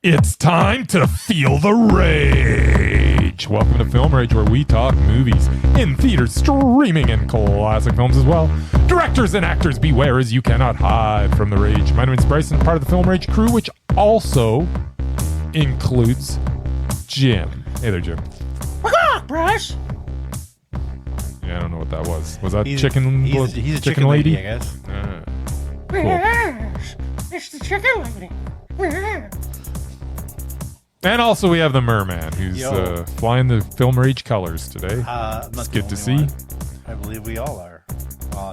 It's time to feel the rage. Welcome to Film Rage, where we talk movies in theaters, streaming, and classic films as well. Directors and actors, beware as you cannot hide from the rage. My name is Bryce, and part of the Film Rage crew, which also includes Jim. Hey there, Jim. Bryce. Yeah, I don't know what that was. Was that He's he's a chicken lady, I guess. Cool. Yes, it's the chicken lady. Yes. And also we have the Merman, who's flying the Film Rage colors today. It's good to see. I believe we all are.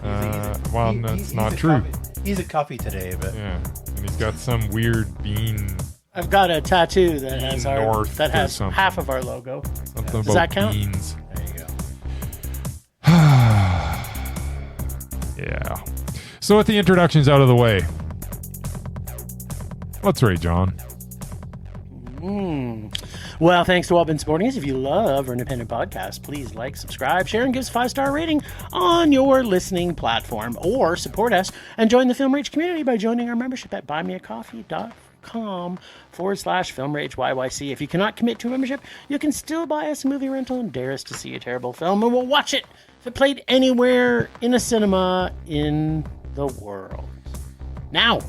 That's not true. He's a coffee today, but Yeah, and he's got some weird bean. I've got a tattoo that has North or half of our logo. Something Does about that count? beans. there you go. Yeah. So with the introductions out of the way, let's rage on. Well, thanks to all been supporting us. If you love our independent podcast, please like, subscribe, share, and give us a 5-star rating on your listening platform. Or support us and join the Film Rage community by joining our membership at buymeacoffee.com/Film Rage YYC. If you cannot commit to a membership, you can still buy us a movie rental and dare us to see a terrible film, and we'll watch it if it played anywhere in a cinema in the world. Now,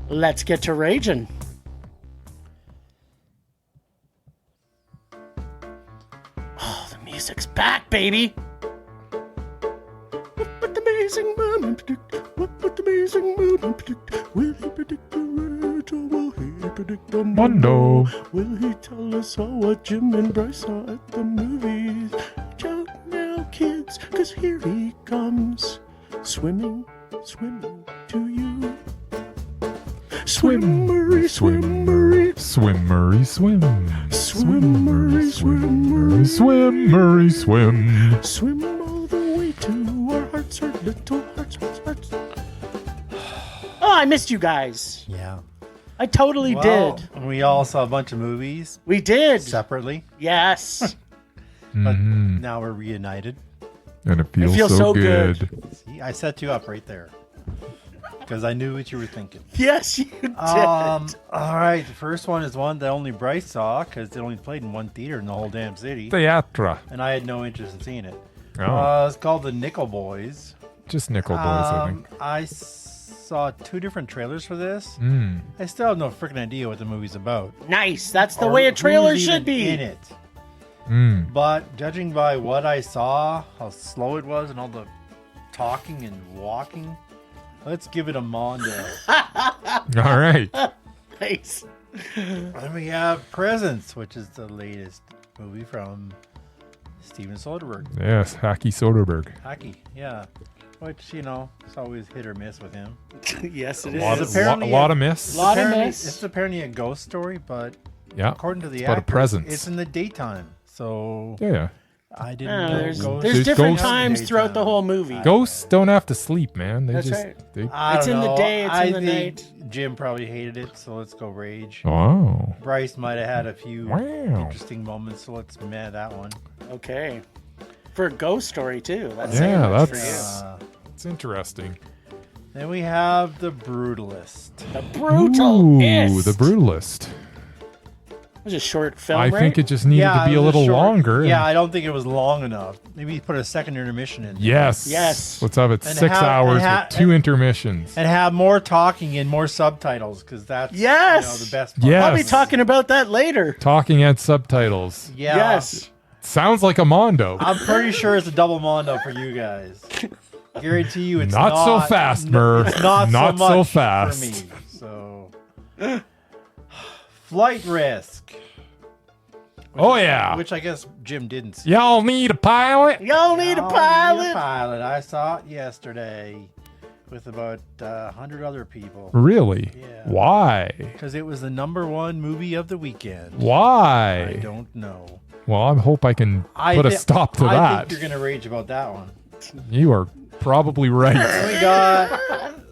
let's get to raging. Oh, the music's back, baby! What would the amazing Merman predict? What would the amazing Merman predict? Will he predict the rage or will he predict the Mondo. Will he tell us all what Jim and Bryce saw at the movies? Watch out now, kids, 'cause here he comes. Swimming to you. Swimmery, swimmery. Swimmery, swim. Swimmery, swimmery. Swimmery, swim. Swim all the way to our hearts, our little hearts. Oh, I missed you guys. Yeah. I totally did. We all saw a bunch of movies We did. separately, Yes. but now we're reunited. And it feels, feels so good. See, I set you up right there because I knew what you were thinking. Yes, you did. All right, the first one is one that only Bryce saw because it only played in one theater in the whole damn city, Theatra. and I had no interest in seeing it. Oh. It's called The Nickel Boys. Just Nickel Boys, I think. I saw 2 different trailers for this. Mm. I still have no freaking idea what the movie's about. Nice. That's the or way a trailer who's should even be. in it. Mm. But judging by what I saw, how slow it was, and all the talking and walking, let's give it a Mondo. All right. Nice. Then we have Presents, which is the latest movie from Steven Soderbergh. Yes, Hacky Soderbergh. Hockey, yeah. Which, it's always hit or miss with him. Yes, it A lot, is. of, apparently lot of miss. Lot of Apparently- miss. It's apparently a ghost story, but Yeah. according to the It's about a actor, presence. it's in the daytime. So Yeah. I didn't Yeah, know there's ghosts. There's different ghosts. times throughout the whole movie. Ghosts don't have to sleep, man. They That's just. right. They... I It's don't in the know. day, it's I in the think night. Jim probably hated it, so let's go Rage. Oh. Bryce might have had a few Wow. interesting moments, so let's meh that one. Okay. For a ghost story, too. That's Yeah, saying much for that's- you. It's interesting. Then we have The Brutalist. The Brutal Ooh, The Brutalist. It was a short film, I right? think it just needed to be it a was little short. longer. Yeah, I don't think it was long enough. Maybe put a second intermission in. Yes. Yes. Let's have it And 6 hours and with 2 intermissions. And have more talking and more subtitles, because that's Yes! the best part. Yes. I'll be talking about that later. Talking and subtitles. Yeah. Yes. Sounds like a Mondo. I'm pretty sure it's a double Mondo for you guys. Guarantee you it's Not so fast, Mur. It's not, Not so so much fast. for me. So, Flight Risk. Oh, yeah. Which I guess Jim didn't see. Y'all need a pilot? Y'all need a Oh, pilot. pilot. I saw it yesterday with about 100 other people. Really? Yeah. Why? Because it was the #1 movie of the weekend. I Why? don't know. Well, I hope I can put a stop to I that. think you're going to rage about that one. You are probably right. We got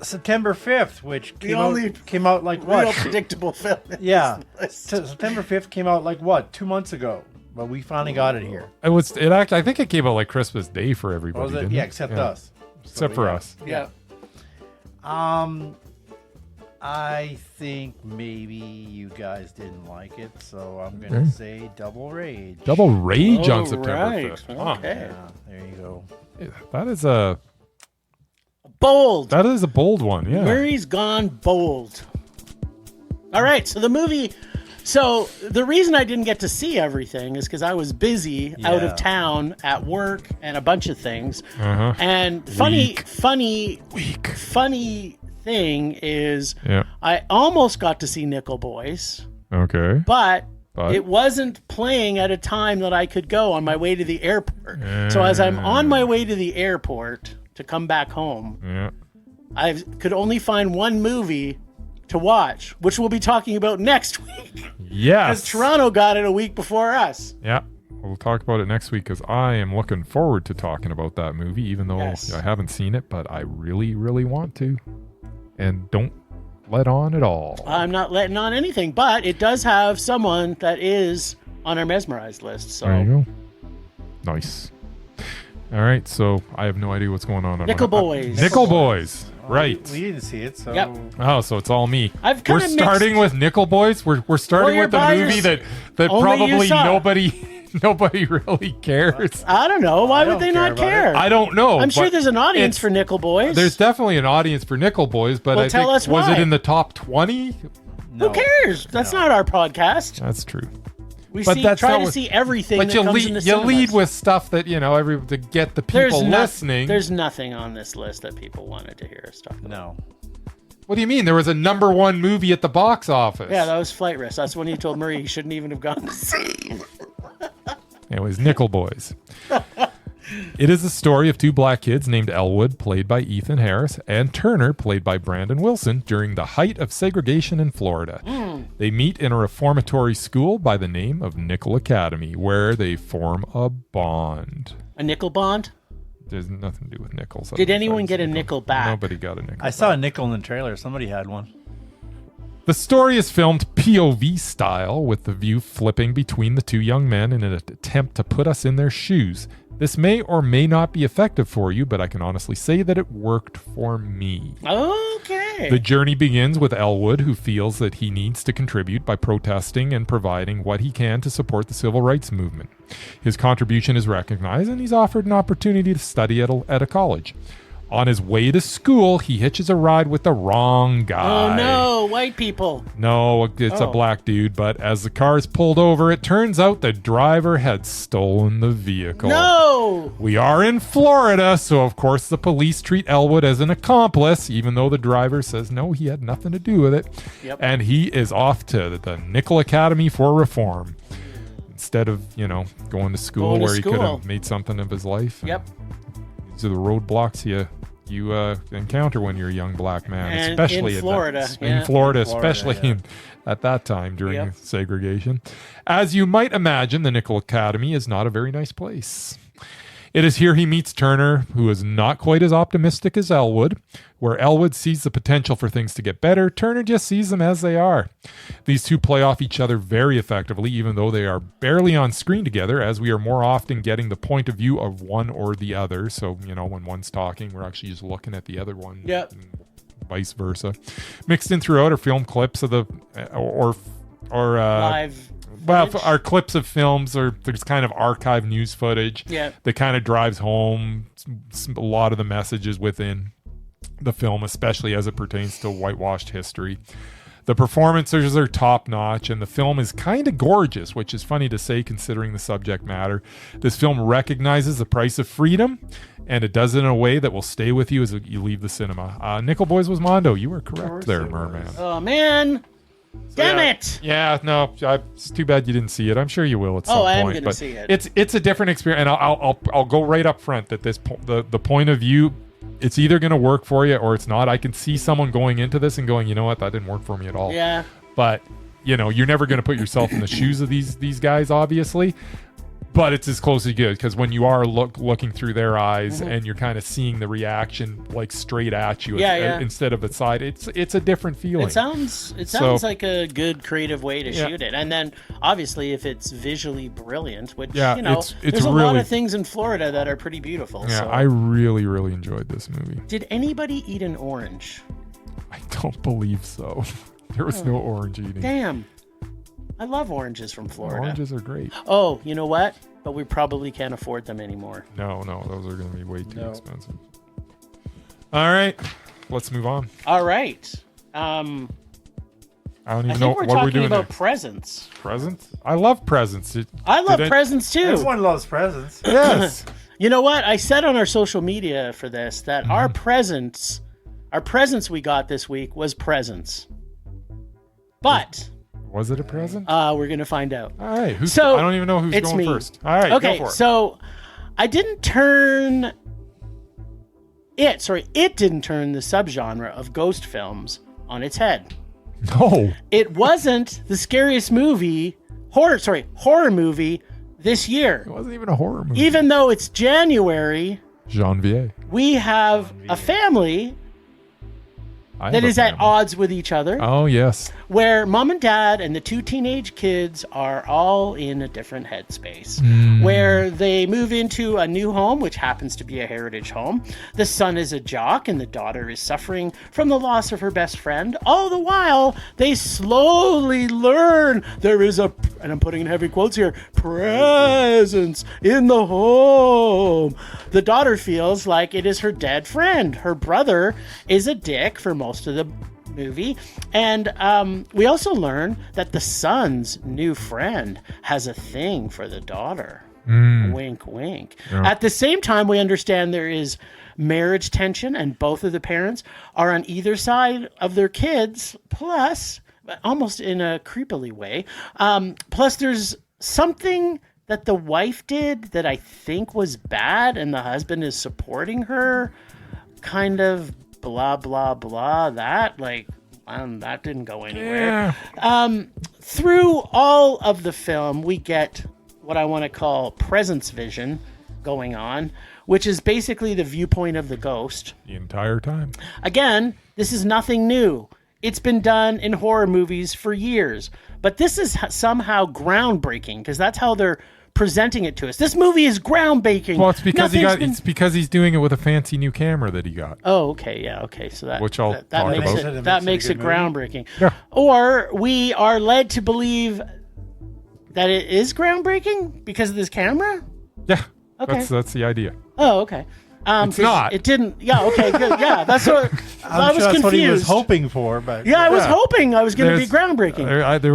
September 5th, which came out like what? Real predictable film. Yeah. September 5th came out like what? 2 months ago. But we finally got it here. I think it came out like Christmas Day for everybody. Didn't Yeah, it? except us. Except for us. Yeah. I think maybe you guys didn't like it, so I'm going to say Double Rage. Double Rage on Oh, September right. 5th. Huh. Okay. Yeah, there you go. That is a Bold. bold one, yeah. Murray's gone bold. All right, so the movie. So the reason I didn't get to see everything is because I was busy out Yeah. of town at work and a bunch of things. Uh-huh. And Weak. funny thing is, Yeah. I almost got to see Nickel Boys, Okay. but But? it wasn't playing at a time that I could go on my way to the airport. So as I'm on my way to the airport to come back home, Yeah. I could only find one movie to watch, which we'll be talking about next week. Yes. Because Toronto got it a week before us. Yeah. We'll talk about it next week because I am looking forward to talking about that movie, even though Yes. I haven't seen it, but I really, really want to. And don't let on at all. I'm not letting on anything, but it does have someone that is on our mesmerized list. So There you go. Nice. All right, so I have no idea what's going on. Nickel Boys. Nickel Boys. Right. We didn't see it, so... Yep. Oh, so it's all me. I've We're kinda starting with Nickel Boys. We're starting Well, you're with a by movie yours- that Only you probably saw. nobody really cares. I don't know. Why I would don't they care not about it. care? I don't know. I'm sure but there's an audience it's- for Nickel Boys. There's definitely an audience for Nickel Boys, but Well, I tell think us was why. it in the top 20? No. Who cares? That's not our podcast. That's true. We But that's try not to what- see everything But that you comes in the lead you lead cinemas. with stuff that to get the people listening. There's nothing on this list that people wanted to hear us talk about. No. What do you mean? There was a number one movie at the box office. Yeah, that was Flight Risk. That's when he told Murray he shouldn't even have gone to see. Anyways, Nickel Boys. It is the story of two black kids named Elwood, played by Ethan Harris, and Turner, played by Brandon Wilson, during the height of segregation in Florida. They meet in a reformatory school by the name of Nickel Academy, where they form a bond. A nickel bond? There's nothing to do with nickels. Did anyone get a nickel back? Nobody got a nickel. I saw a nickel in the trailer. Somebody had one. The story is filmed POV style, with the view flipping between the two young men in an attempt to put us in their shoes. This may or may not be effective for you, but I can honestly say that it worked for me. Okay. The journey begins with Elwood, who feels that he needs to contribute by protesting and providing what he can to support the civil rights movement. His contribution is recognized, and he's offered an opportunity to study at a college. On his way to school, he hitches a ride with the wrong guy. Oh no, white people. No, it's a black dude, but as the car is pulled over, it turns out the driver had stolen the vehicle. No. We are in Florida, so of course the police treat Elwood as an accomplice, even though the driver says no, he had nothing to do with it. Yep. And he is off to the Nickel Academy for reform. Instead of, going to school Going to where he could school. have made something of his life. Yep. These are the roadblocks you encounter when you're a young black man, And especially in at Florida, that, yeah. in Florida, In Florida, especially yeah. at that time during Yep. segregation. As you might imagine, the Nickel Academy is not a very nice place. It is here he meets Turner, who is not quite as optimistic as Elwood. Where Elwood sees the potential for things to get better, Turner just sees them as they are. These two play off each other very effectively, even though they are barely on screen together, as we are more often getting the point of view of one or the other. So, when one's talking, we're actually just looking at the other one. Yep. And vice versa. Mixed in throughout are film clips of the Live. well, footage. our clips of films, or there's kind of archive news footage Yeah. that kind of drives home a lot of the messages within the film, especially as it pertains to whitewashed history. The performances are top notch, and the film is kind of gorgeous, which is funny to say considering the subject matter. This film recognizes the price of freedom, and it does it in a way that will stay with you as you leave the cinema. Nickel Boys was Mondo. You were correct there, Merman. Oh man. Damn it. Yeah, no, it's too bad you didn't see it. I'm sure you will at some Oh, I am point. gonna But see it. it's a different experience, and I'll go right up front that the point of view, it's either going to work for you or it's not. I can see someone going into this and going, you know what, that didn't work for me at all. Yeah. But you're never going to put yourself in the shoes of these guys, obviously. But it's as close as you get, because when you are looking through their eyes and you're kind of seeing the reaction like straight at you instead of aside, it's a different feeling. It sounds like a good creative way to shoot it. And then obviously if it's visually brilliant, which it's there's a lot really- of things in Florida that are pretty beautiful. Yeah, so. I really, really enjoyed this movie. Did anybody eat an orange? I don't don't believe so. There was no orange eating. Damn. I love oranges from Florida. Oranges are great. Oh, you know what? But we probably can't afford them anymore. No, those are going to be way too expensive. All right, let's move on. All right. I don't even I know think we're what we're talking doing about there. presents. Presents? I love presents. I love presents too. Everyone loves presents. Yes. You know what? I said on our social media for this that our presents we got this week was presents. But Was it a present? we're going to find out. All right. I don't even know who's it's going me. first. All right, Okay, go for it. so I didn't turn it didn't turn the subgenre of ghost films on its head. No. It wasn't the scariest horror movie this year. It wasn't even a horror movie. Even though it's January, Janvier. we have a family that is at odds with each other, Oh, yes. where mom and dad and the two teenage kids are all in a different headspace, where they move into a new home, which happens to be a heritage home. The son is a jock and the daughter is suffering from the loss of her best friend. All the while, they slowly learn there is and I'm putting in heavy quotes here, presence in the home. The daughter feels like it is her dead friend. Her brother is a dick for most of the movie, and we also learn that the son's new friend has a thing for the daughter. Wink wink. At the same time, we understand there is marriage tension and both of the parents are on either side of their kids, plus almost in a creepily way, plus there's something that the wife did that I think was bad and the husband is supporting her, kind of blah blah blah. That didn't go anywhere. Yeah. Through all of the film, we get what I want to call presence vision going on, which is basically the viewpoint of the ghost. The entire time. Again, this is nothing new. It's been done in horror movies for years, but this is somehow groundbreaking because that's how they're presenting it to us. This movie is groundbreaking. Well, it's because he's doing it with a fancy new camera that he got. Oh, okay, yeah, okay. So that Which I'll that talk makes about. it that makes it groundbreaking. Yeah. Or we are led to believe that it is groundbreaking because of this camera. Yeah. Okay. That's the idea. Oh, okay. It's not. It didn't. Yeah. Okay. Good. Yeah. That's what I was that's confused. what he was hoping for, but Yeah, I was hoping I was going to be There's- groundbreaking. There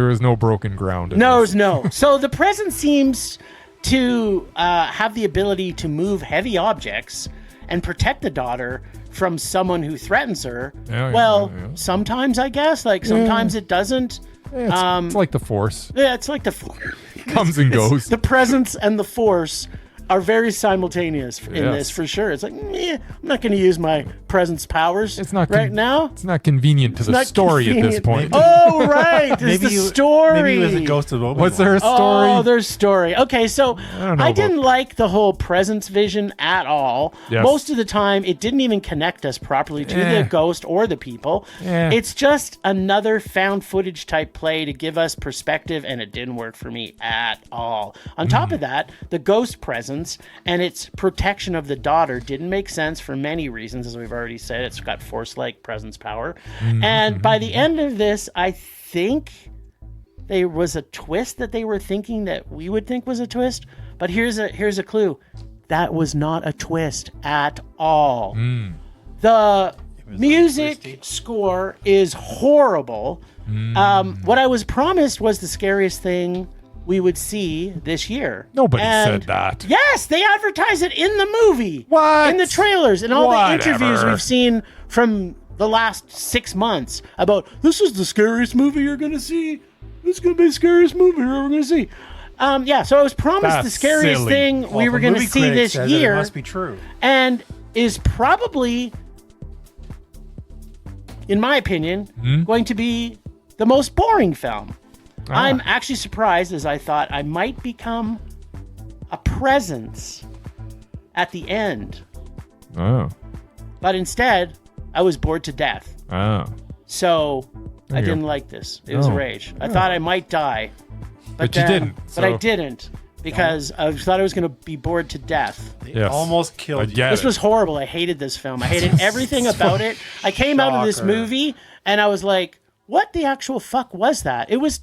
was no broken ground. in No, this. no. So the present seems to have the ability to move heavy objects and protect the daughter from someone who threatens her. Yeah, Sometimes I guess. Like sometimes it doesn't. Yeah, it's like the Force. Yeah, it's like the force. Comes and goes. The presence and the force are very simultaneous in Yes. this for sure. It's like, I'm not going to use my presence powers It's not right now. It's not convenient to the not story at this convenient. point. Oh, right. There's the story. Maybe it was a ghost of Obi-Wan. Was there a story? Oh, there's story. Okay, so don't know I about- didn't like the whole presence vision at all. Yes. Most of the time, it didn't even connect us properly to the ghost or the people. It's just another found footage type play to give us perspective, and it didn't work for me at all. On top of that, the ghost presence and its protection of the daughter didn't make sense for many reasons, as we've already said. It's got force-like presence power. And by the end of this, I think there was a twist that they were thinking that we would think was a twist, but here's a clue. That was not a twist at all. The music score is horrible. What I was promised was the scariest thing we would see this year. Nobody And said that. Yes, they advertise it in the movie. What? In the trailers and all the interviews Whatever. we've seen from the last 6 months about this is the scariest movie you're going to see. This is going to be the scariest movie you're ever going to see. So I was promised the That's scariest silly. thing we were going to see this year. It must be true. And is probably, in my opinion, going to be the most boring film. I'm actually surprised, as I thought I might become a presence at the end. Oh. But instead, I was bored to death. Oh. So I you go. didn't like this. It was a Oh. rage. I thought I might die. But you then- didn't, But I so- didn't. because I thought I was going to be bored to death. They almost killed you. This was horrible. I hated this film. I hated everything about it. I came out of this movie and I was like, what the actual fuck was that? It was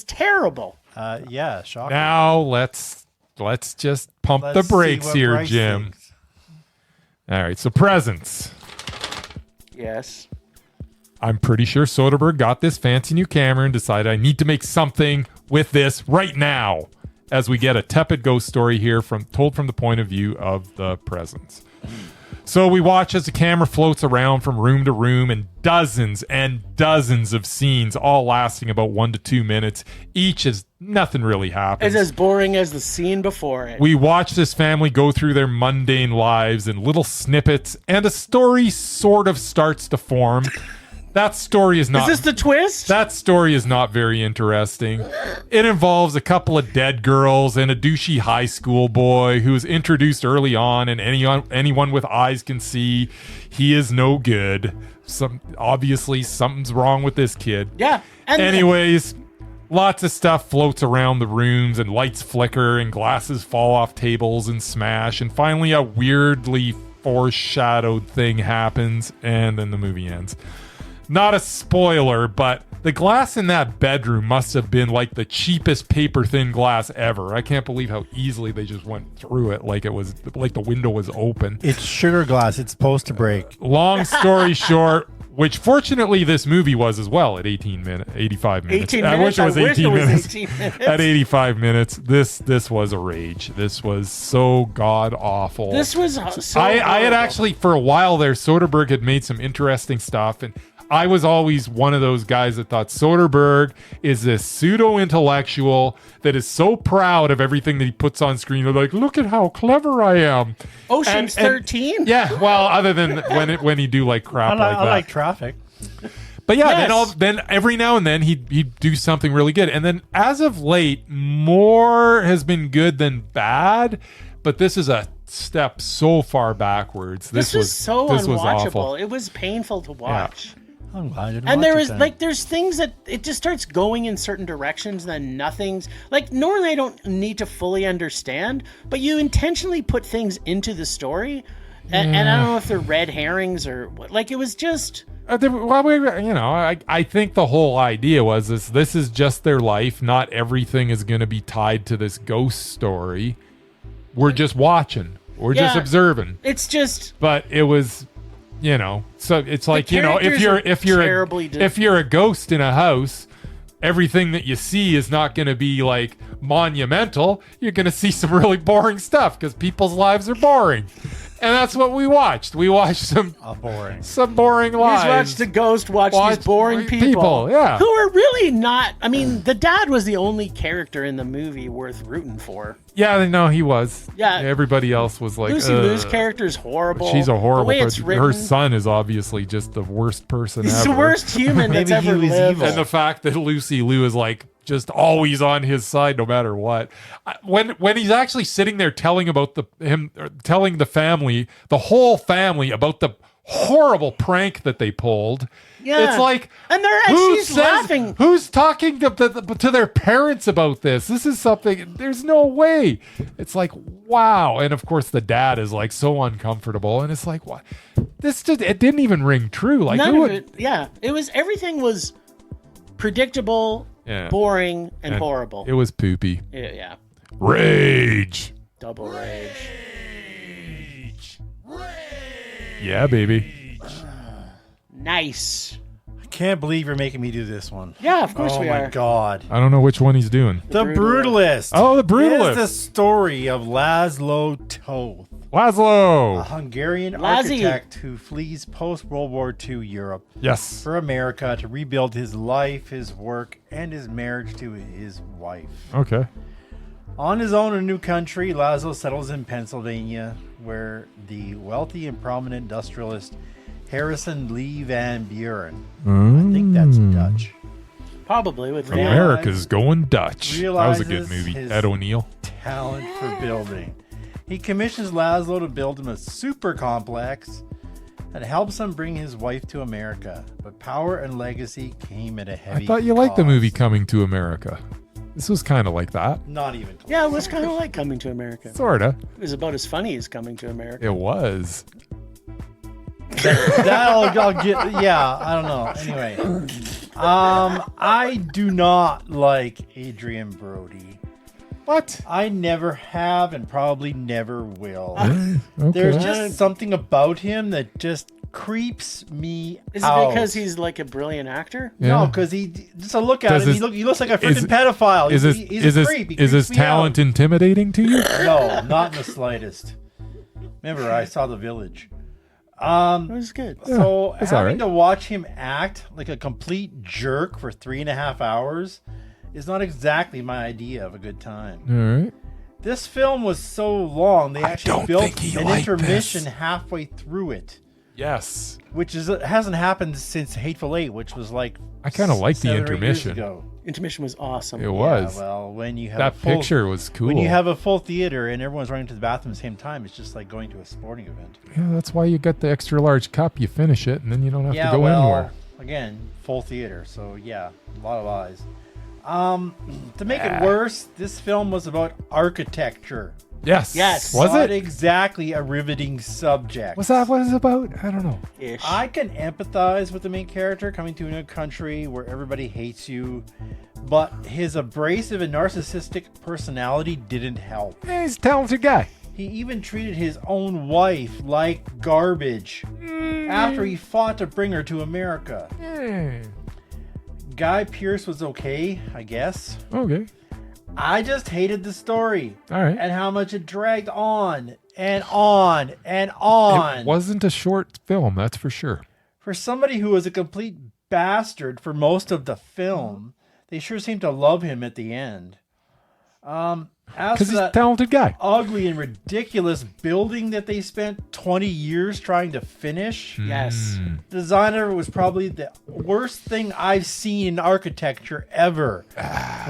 terrible. Yeah, shocking. Now let's just pump the brakes here, Bryce Jim. thinks. All right, so presents. Yes. I'm pretty sure Soderbergh got this fancy new camera and decided I need to make something with this right now, as we get a tepid ghost story here told from the point of view of the presents. So we watch as the camera floats around from room to room, and dozens of scenes, all lasting about 1 to 2 minutes each, as nothing really happens. It's as boring as the scene before it. We watch this family go through their mundane lives in little snippets, and a story sort of starts to form. That story is not... Is this the twist? That story is not very interesting. It involves a couple of dead girls and a douchey high school boy who is introduced early on, and anyone with eyes can see he is no good. Obviously, something's wrong with this kid. Yeah. Anyways, lots of stuff floats around the rooms, and lights flicker, and glasses fall off tables and smash, and finally a weirdly foreshadowed thing happens, and then the movie ends. Not a spoiler, but the glass in that bedroom must have been like the cheapest paper thin glass ever. I can't believe how easily they just went through it like it was like the window was open. It's sugar glass. It's supposed to break. Long story short, which fortunately this movie was as well at 85 minutes. 18 minutes? I wish it was 18 minutes. 18 minutes. At 85 minutes, this was a rage. This was so god awful. This was so I had horrible. actually, for a while there, Soderbergh had made some interesting stuff, and I was always one of those guys that thought Soderbergh is this pseudo-intellectual that is so proud of everything that he puts on screen. They're like, look at how clever I am. Ocean's 13? Yeah, well, other than when he do like crap like that. I like Traffic. But yeah, Yes. then every now and then he'd do something really good. And then as of late, more has been good than bad. But this is a step so far backwards. This was so this was unwatchable. awful. It was painful to watch. I'm glad I didn't And watch there it is then. there's things that it just starts going in certain directions, then nothing's like normally I don't need to fully understand, but you intentionally put things into the story, and I don't know if they're red herrings or what. Like it was just. I think the whole idea was this is just their life. Not everything is going to be tied to this ghost story. We're just watching. We're just observing. It's just. But it was, so it's like, if you're a ghost in a house, everything that you see is not going to be like monumental. You're going to see some really boring stuff because people's lives are boring. And that's what we watched. We watched some boring We lives. just watched the ghost watch these boring people. Yeah. Who are really not. I mean, the dad was the only character in the movie worth rooting for. Yeah, no, he was. Yeah. Everybody else was like, Lucy Liu's character is horrible. She's a horrible The way it's person. written, Her son is obviously just the worst person he's ever. the worst human that's Maybe he ever was lived. evil. And the fact that Lucy Liu is like just always on his side no matter what. When he's actually sitting there telling the family, the whole family, about the horrible prank that they pulled. Yeah. It's like, And she's laughing. Who's talking to their parents about this? This is something, there's no way. It's like, wow. And of course the dad is like so uncomfortable, and it's like, what? It didn't even ring true. Like, None of it. Yeah. Everything was predictable, boring, and horrible. It was poopy. Yeah. Rage. Double rage. Yeah, baby. Nice. I can't believe you're making me do this one. Yeah, of course we Oh are. my god. I don't know which one he's doing. The Brutalist. Oh, The Brutalist. Is the story of Laszlo Toth, a Laszlo. Hungarian Lassie. architect who flees post-World War II Europe Yes. for America to rebuild his life, his work, and his marriage to his wife. Okay. On his own in a new country, Laszlo settles in Pennsylvania, where the wealthy and prominent industrialist Harrison Lee Van Buren, I think that's Dutch, Probably with Yeah. America's going Dutch. That was a good realizes movie. his- Ed O'Neill. talent for building. He commissions Laszlo to build him a super complex that helps him bring his wife to America. But power and legacy came at a heavy I thought you liked the movie cost. Coming to America. This was kind of like that. Not even close. Yeah, it was kind of like Coming to America. Sorta. It was about as funny as Coming to America. It was. I'll get. Yeah, I don't know. Anyway, I do not like Adrian Brody. What? I never have and probably never will. Okay. There's just something about him that just creeps me Is out. it because he's like a brilliant actor? Yeah. No, because he just a look at Does him. his- He looks like a is- freaking pedophile. Is his, he's is a his, creep. He is his creeps me out. talent intimidating to you? No, not in the slightest. Remember, I saw The Village. It was good. So it's having all to watch him act like a complete jerk for 3.5 hours is not exactly my idea of a good time. All right. This film was so long, they actually don't built think he an liked intermission this. halfway through it, Yes. which hasn't happened since Hateful Eight, which was like I kind of like the 7 or 8 years intermission. ago. Intermission was awesome. It was. Yeah, well, when you have That a full, picture was cool. when you have a full theater and everyone's running to the bathroom at the same time, it's just like going to a sporting event. Yeah, that's why you get the extra large cup. You finish it, and then you don't have Yeah, to go well, anywhere. again, full theater, so yeah, a lot of eyes. To make it worse, this film was about architecture. Yes. Yes. Was Not it? exactly a riveting subject. Was that what it's about? I don't know. Ish. I can empathize with the main character coming to a new country where everybody hates you, but his abrasive and narcissistic personality didn't help. Yeah, he's a talented guy. He even treated his own wife like garbage after he fought to bring her to America. Yeah. Guy Pearce was okay, I guess. Okay. I just hated the story All right. and how much it dragged on and on and on. It wasn't a short film, that's for sure. For somebody who was a complete bastard for most of the film, they sure seemed to love him at the end. As Because for he's a that talented guy. ugly and ridiculous building that they spent 20 years trying to finish, yes. the design of it was probably the worst thing I've seen in architecture ever.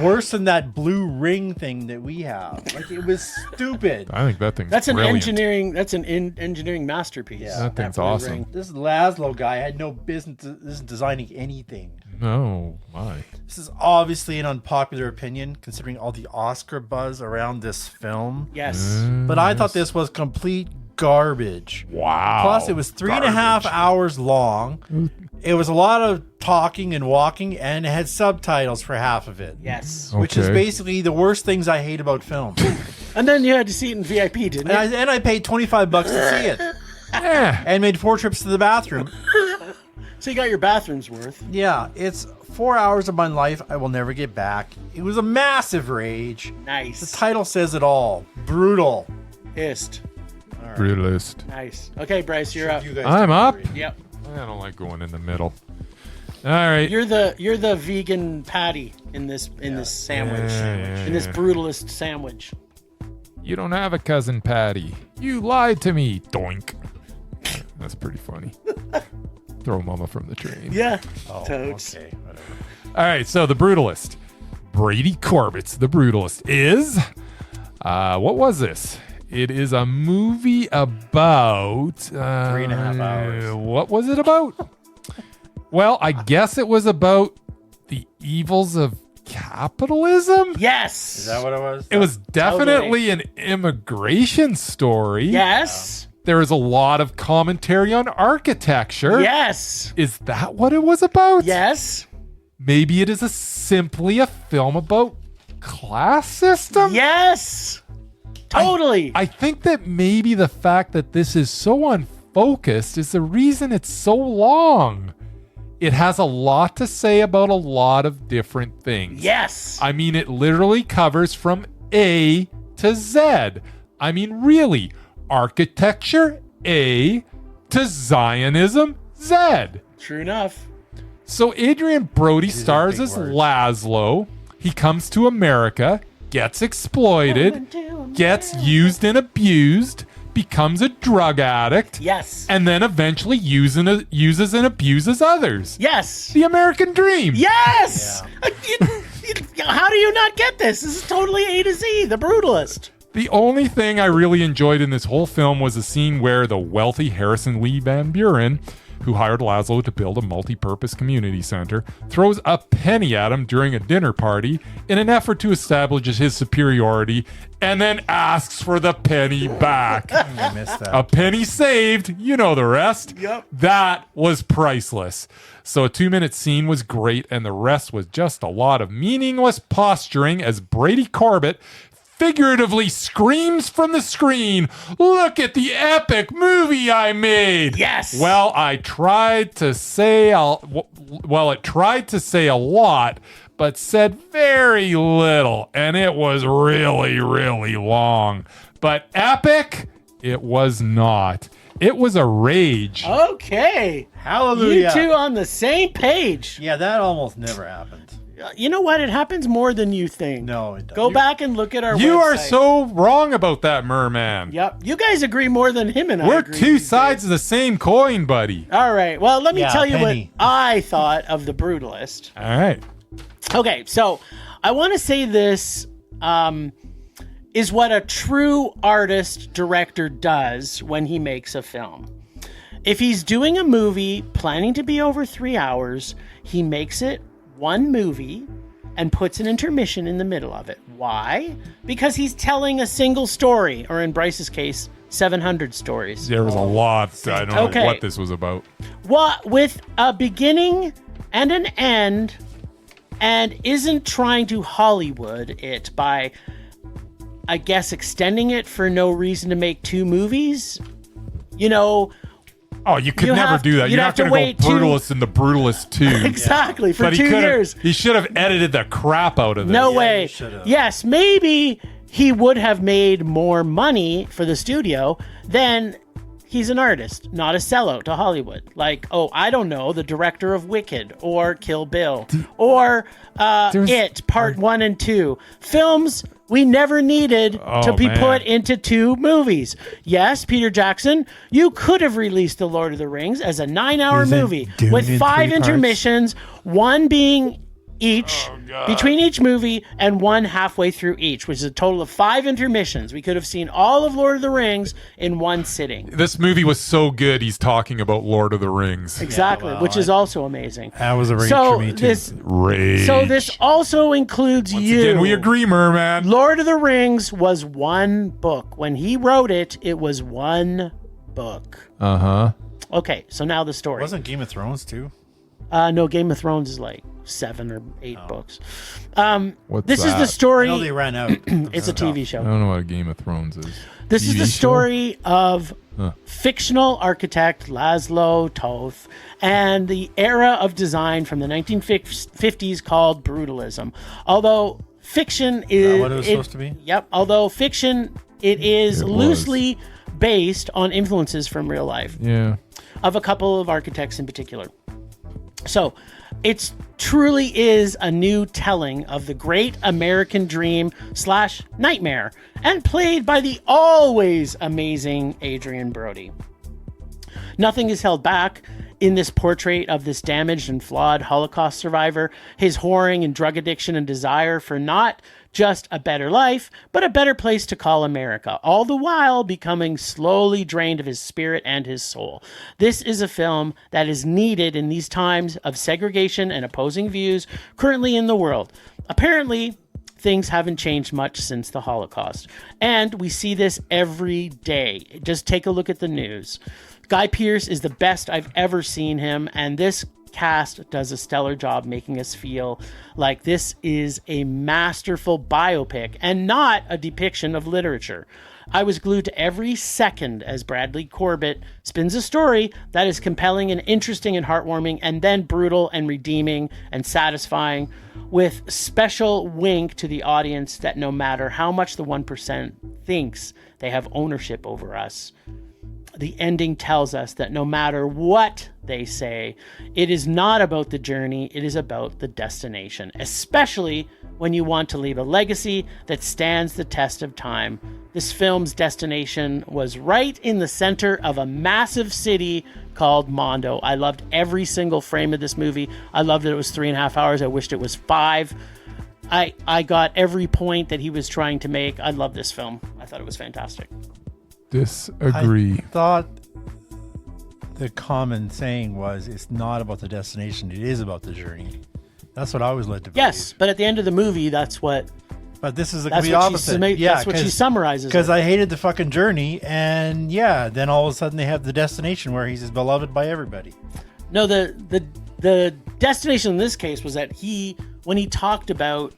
Worse than that blue ring thing that we have. Like, it was stupid. I think that thing's That's an brilliant. engineering. That's an engineering masterpiece. Yeah. That thing's blue awesome. ring. This Laszlo guy had no business designing anything. No, my. This is obviously an unpopular opinion, considering all the Oscar buzz around this film. Yes. But I thought this was complete garbage. Wow. Plus, it was 3.5 hours long. It was a lot of talking and walking, and it had subtitles for half of it. Yes. Which is Okay. basically the worst things I hate about film. And then you had to see it in VIP, didn't you? and I paid $25 to see it, Yeah. and made 4 trips to the bathroom. So you got your bathroom's worth. Yeah, it's 4 hours of my life I will never get back. It was a massive rage. The Nice. title says it all. Brutal. Ist. Brutalist. Nice. Okay, Bryce, you're up. You guys I'm up. disagree. Yep. I don't like going in the middle. All right. You're the vegan patty in this sandwich. Yeah, In this brutalist sandwich. You don't have a cousin Patty. You lied to me. Doink. That's pretty funny. Throw mama from the train. Yeah. Oh, Totes. okay, whatever. All right, so the Brutalist. Brady Corbett's The Brutalist is... what was this? It is a movie about... 3.5 hours. What was it about? Well, I guess it was about the evils of capitalism? Yes. Is that what it was? It was definitely an immigration story. Yes. There is a lot of commentary on architecture. Yes. Is that what it was about? Yes. Maybe it is simply a film about class system? Yes. Totally. I think that maybe the fact that this is so unfocused is the reason it's so long. It has a lot to say about a lot of different things. yes. I mean, it literally covers from A to Z. I mean, really, architecture, A, to Zionism, Z. True enough. So Adrian Brody These are stars big as words. Laszlo. He comes to America, gets exploited, gets used and abused, becomes a drug addict, Yes. and then eventually uses and abuses others. Yes. The American dream. Yes. How do you not get this? This is totally A to Z, the brutalist. The only thing I really enjoyed in this whole film was a scene where the wealthy Harrison Lee Van Buren who hired Laszlo to build a multi-purpose community center, throws a penny at him during a dinner party in an effort to establish his superiority, and then asks for the penny back. I missed that. A penny saved, you know the rest. Yep. That was priceless. So a 2-minute scene was great, and the rest was just a lot of meaningless posturing as Brady Corbett figuratively screams from the screen, "Look at the epic movie I made." Yes. Well, it tried to say a lot, but said very little, and it was really, really long. But epic, it was not. It was a rage. Okay. Hallelujah. You two on the same page. Yeah, that almost never happened. You know what? It happens more than you think. No, it doesn't. Go back and look at our You are website. so wrong about that, Merman. Yep. You guys agree more than him and I We're agree two these sides days. of the same coin, buddy. All right. Well, let me Yeah, tell you penny. what I thought of The Brutalist. All right. Okay, so I want to say this is what a true artist director does when he makes a film. If he's doing a movie planning to be over 3 hours, he makes it one movie and puts an intermission in the middle of it. Why? Because he's telling a single story, or in Bryce's case, 700 stories. There was a lot. I don't know Okay. what this was about. What, with a beginning and an end, and isn't trying to Hollywood it by, I guess, extending it for no reason to make 2 movies. You know, Oh, you could You never have- do that. you'd You're have not to going to go wait Brutalist and the Brutalist 2. exactly, for But 2 years. He should have edited the crap out of this. No Yeah, way. you should've. Yes, maybe he would have made more money for the studio than he's an artist, not a sellout to Hollywood. Like, oh, I don't know, the director of Wicked or Kill Bill or It Part 1 and 2. Films we never needed to Oh, be man. put into 2 movies. Yes, Peter Jackson, you could have released The Lord of the Rings as a 9-hour Isn't movie Dune with in 5 3 parts? intermissions, one being each God. between each movie and one halfway through each, which is a total of 5 intermissions. We could have seen all of Lord of the Rings in one sitting. This movie was so good, he's talking about Lord of the Rings. Exactly, well, which is also amazing. That was a reach So for me, too. Rage. So this also includes Once you. again, we agree, Merman. Lord of the Rings was one book. When he wrote it, it was one book. Uh-huh. Okay, so now the story. Wasn't Game of Thrones, too? No, Game of Thrones is like 7 or 8 books. What's This is that? the story. No, they ran out. It's a TV show. I don't know what a Game of Thrones is. This is TV the show? story of fictional architect Laszlo Toth and the era of design from the 1950s called brutalism. Although fiction is what it was supposed to be? Yep. Although fiction, it is It was. loosely based on influences from real life Yeah. of a couple of architects in particular. So it truly is a new telling of the great American dream / nightmare, and played by the always amazing Adrian Brody. Nothing is held back in this portrait of this damaged and flawed Holocaust survivor, his whoring and drug addiction and desire for not just a better life, but a better place to call America, all the while becoming slowly drained of his spirit and his soul. This is a film that is needed in these times of segregation and opposing views currently in the world. Apparently, things haven't changed much since the Holocaust, and we see this every day. Just take a look at the news. Guy Pearce is the best I've ever seen him, and this cast does a stellar job making us feel like this is a masterful biopic and not a depiction of literature. I was glued to every second as Bradley Corbett spins a story that is compelling and interesting and heartwarming, and then brutal and redeeming and satisfying, with special wink to the audience that no matter how much the 1% thinks they have ownership over us, the ending tells us that no matter what they say, it is not about the journey, it is about the destination, especially when you want to leave a legacy that stands the test of time. This film's destination was right in the center of a massive city called Mondo. I loved every single frame of this movie. I loved that it was 3.5 hours. I wished it was 5. I got every point that he was trying to make. I love this film. I thought it was fantastic. Disagree. I thought the common saying was, it's not about the destination, it is about the journey. That's what I was led to believe. Yes, but at the end of the movie, that's what. But this is the That's complete what opposite. that's what she summarizes. Because it. I hated the fucking journey, and then all of a sudden they have the destination where he's beloved by everybody. No, the destination in this case was that when he talked about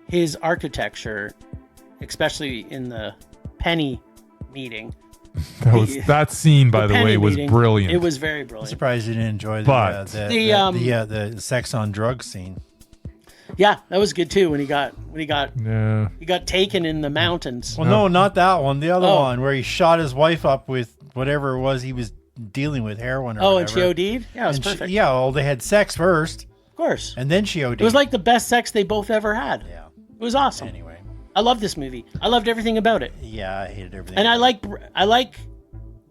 his architecture, especially in the Penny meeting. That scene, by the way, was brilliant. It was very I'm brilliant. surprised you didn't enjoy the sex on drugs scene. Yeah, that was good too. When he got Yeah. he got taken in the mountains. Well, no, not that one. The other one where he shot his wife up with whatever it was he was dealing with, heroin or whatever. And she OD'd? Yeah, it was perfect. Well, they had sex first. Of course. And then she OD'd. It was like the best sex they both ever had. Yeah. It was awesome. Anyway. I love this movie. I loved everything about it. Yeah, I hated everything. And I like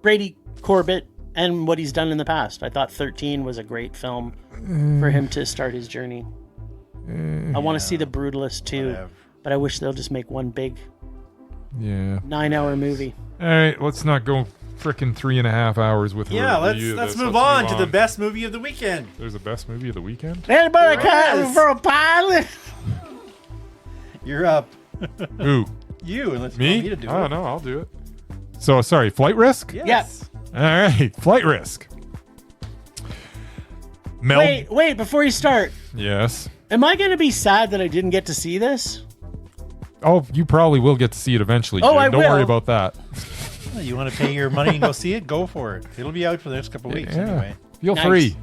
Brady Corbett and what he's done in the past. I thought 13 was a great film for him to start his journey. I want to see The Brutalist too, but I wish they'll just make one big 9-hour movie. All right, let's not go frickin' 3.5 hours with let's move on to the best movie of the weekend. There's a best movie of the weekend? Anybody cut for a pilot? You're up. Who? You, unless you Me? want me to do it. Oh, no, I'll do it. So, sorry, Flight Risk? Yes. All right, Flight Risk. Wait, before you start. Yes. Am I going to be sad that I didn't get to see this? Oh, you probably will get to see it eventually, Jim. I Don't will. worry about that. Well, you want to pay your money and go see it? Go for it. It'll be out for the next couple of weeks anyway. Feel Nice. free.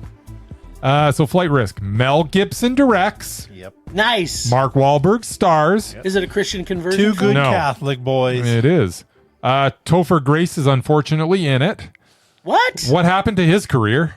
So, Flight Risk. Mel Gibson directs. Yep. Nice. Mark Wahlberg stars. Is it a Christian conversion? Two good No. Catholic boys. It is. Topher Grace is unfortunately in it. What? What happened to his career?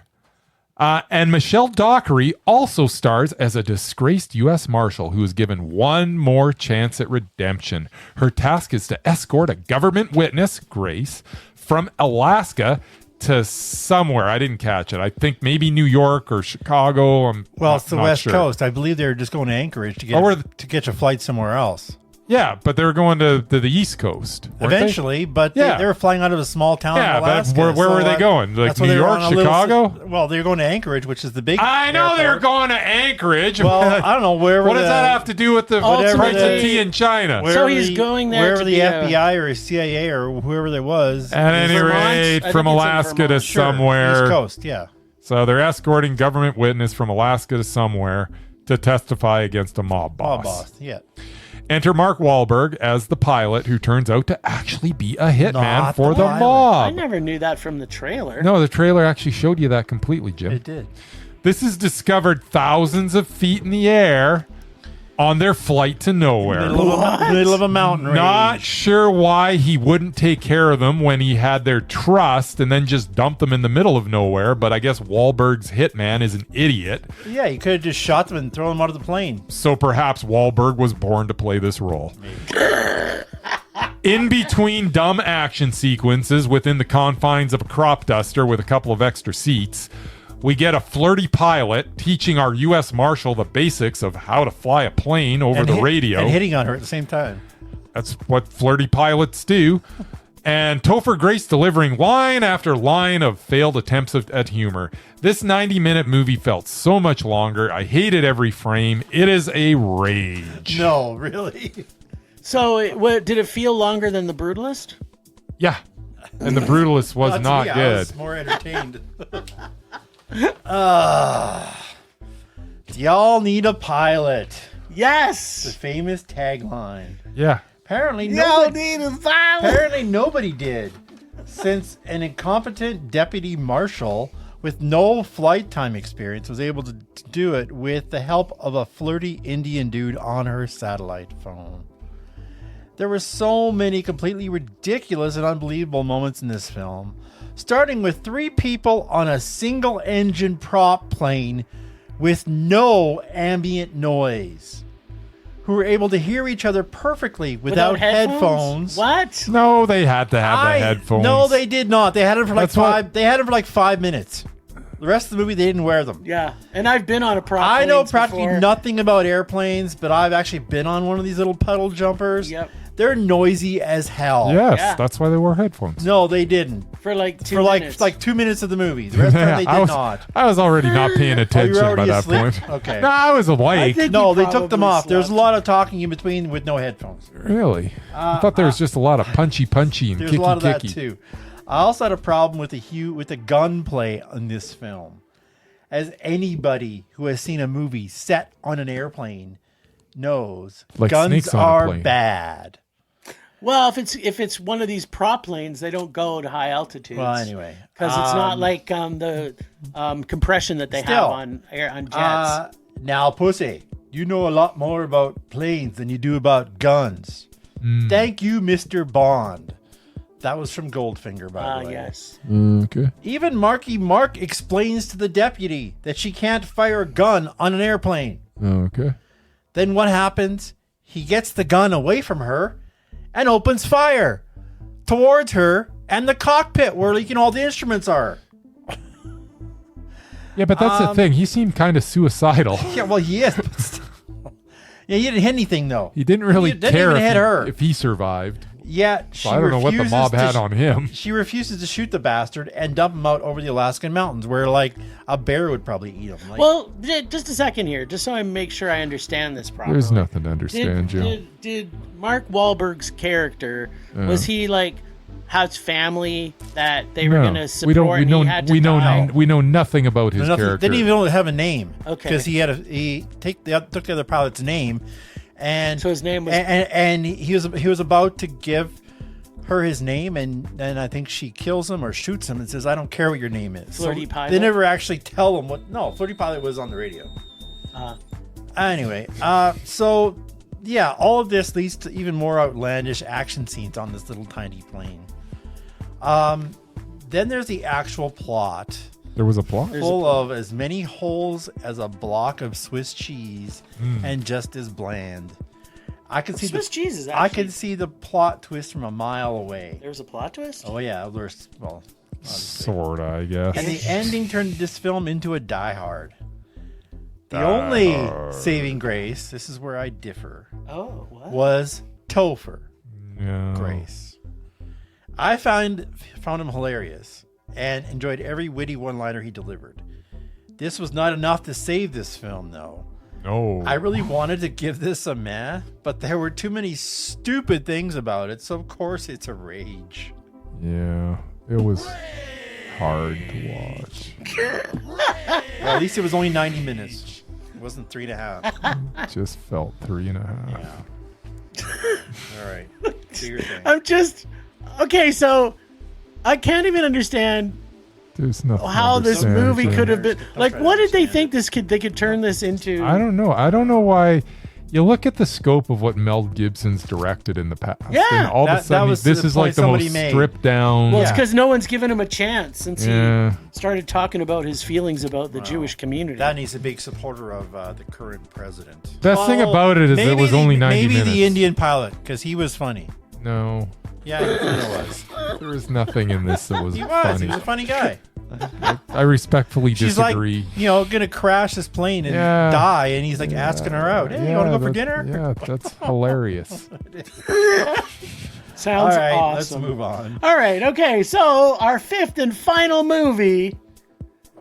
And Michelle Dockery also stars as a disgraced U.S. Marshal who is given one more chance at redemption. Her task is to escort a government witness, Grace, from Alaska to somewhere. I didn't catch it. I think maybe New York or Chicago. It's the West Coast. I believe they're just going to Anchorage to catch a flight somewhere else. Yeah, but they were going to the East Coast. weren't they? Eventually, but they were flying out of a small town in Alaska. But where were they going? Like New York, Chicago? They were going to Anchorage, which is the big I know airport. they were going to Anchorage. Well, I don't know wherever. What does that have to do with the price of tea in China? So he's going there wherever to the be FBI or CIA or whoever there was. At any rate, from Alaska to somewhere. East Coast, yeah. So they're escorting government witness from Alaska to somewhere to testify against a mob boss. Mob boss, yeah. Enter Mark Wahlberg as the pilot who turns out to actually be a hitman Not for the the pilot. mob. I never knew that from the trailer. No, the trailer actually showed you that completely, Jim. It did. This is discovered thousands of feet in the air on their flight to nowhere. Middle of a mountain range. Not sure why he wouldn't take care of them when he had their trust and then just dump them in the middle of nowhere, but I guess Wahlberg's hitman is an idiot. Yeah, you could have just shot them and thrown them out of the plane. So perhaps Wahlberg was born to play this role. In between dumb action sequences within the confines of a crop duster with a couple of extra seats, we get a flirty pilot teaching our U.S. Marshal the basics of how to fly a plane over the radio. And hitting on her at the same time. That's what flirty pilots do. And Topher Grace delivering line after line of failed attempts at humor. This 90-minute movie felt so much longer. I hated every frame. It is a rage. No, really? So did it feel longer than The Brutalist? Yeah. And The Brutalist was not I good. was more entertained. Y'all need a pilot. The Yes. famous tagline. Yeah. Apparently Y'all nobody, need a pilot. apparently nobody did. Since an incompetent deputy marshal with no flight time experience was able to do it with the help of a flirty Indian dude on her satellite phone. There were so many completely ridiculous and unbelievable moments in this film, starting with 3 people on a single engine prop plane with no ambient noise, who were able to hear each other perfectly without headphones. What? No, they had to have the headphones. No, they did not. They had it for like That's what- 5. They had it for like 5 minutes. The rest of the movie, they didn't wear them. Yeah. And I've been on a prop I know planes practically before. nothing about airplanes, but I've actually been on one of these little puddle jumpers. Yep. They're noisy as hell. Yes, Yeah. that's why they wore headphones. No, they didn't. For like 2 For minutes. like 2 minutes of the movie. The rest of the time they did not. I was already not paying attention by already that asleep? point. Okay. No, I was awake. think No, you they took them probably off. There's a slept. lot of talking in between with no headphones. Really? I thought there was just a lot of punchy and There's a lot of that kicky. too. I also had a problem with the gunplay in this film. As anybody who has seen a movie set on an airplane knows, Like guns snakes on a are plane. bad. Well, if it's one of these prop planes, they don't go to high altitudes. Well, anyway, because it's not like the compression that they Still, have on jets. Now, pussy, you know a lot more about planes than you do about guns. Thank you, Mr. Bond. That was from Goldfinger, by the way. Yes. Okay. Even Marky Mark explains to the deputy that she can't fire a gun on an airplane. Okay. Then what happens? He gets the gun away from her and opens fire towards her and the cockpit where all the instruments are. Yeah, but that's the thing. He seemed kind of suicidal. Yeah, well, he is. But still. Yeah, he didn't hit anything, though. He didn't really didn't care even hit her. if he survived. Yeah, she So I don't know what the refuses mob to had on him. She refuses to shoot the bastard and dump him out over the Alaskan mountains where, a bear would probably eat him. Well, just a second here, just so I make sure I understand this properly. There's nothing to understand, Joe. Did Mark Wahlberg's character, was he has family that they were going to support and he had to die? We know nothing about his Nothing, character. didn't even have a name. Okay. Because he took the other pilot's name, and So his name was- and he was about to give her his name, and then I think she kills him or shoots him and says, "I don't care what your name is." Flirty Pilot? They never actually tell him what. No, Flirty Pilot was on the radio. Anyway, so yeah, all of this leads to even more outlandish action scenes on this little tiny plane. Then there's the actual plot. There was a plot? Full of as many holes as a block of Swiss cheese and just as bland. I can see Swiss cheese is I actually- can see the plot twist from a mile away. There was a plot twist? Oh yeah, there's Sorta, I guess. and the ending turned this film into a Die Hard. The only saving grace, this is where I differ, Oh, what? was Topher Yeah. Grace. I found him hilarious and enjoyed every witty one-liner he delivered. This was not enough to save this film, though. No. I really wanted to give this a meh, but there were too many stupid things about it, so of course it's a rage. Yeah. It was hard to watch. Well, at least it was only 90 minutes. It wasn't 3.5. Just felt 3.5. Yeah. All right. Do your thing. I'm just... Okay, so I can't even understand There's nothing. how to this understand, movie Joe. could have been... Like, try to what did they understand think they could turn this into? I don't know. I don't know why. You look at the scope of what Mel Gibson's directed in the past. Yeah. And all of That a sudden, was this the is point like the somebody most made. stripped down. Well, it's Yeah. because no one's given him a chance since Yeah. he started talking about his feelings about the Jewish community. That needs a big supporter of the current president. Best thing Well, about it is it was only 90 maybe minutes. the Indian pilot, because he was funny. No. Yeah, he kind of was. There was nothing in this that was He was. funny. He was a funny guy. I respectfully She's disagree. like, gonna crash this plane and Yeah. die, and he's like asking her out. Hey, you want to go for dinner? Yeah, that's hilarious. Sounds All right, awesome. let's move on. All right, okay. So our fifth and final movie,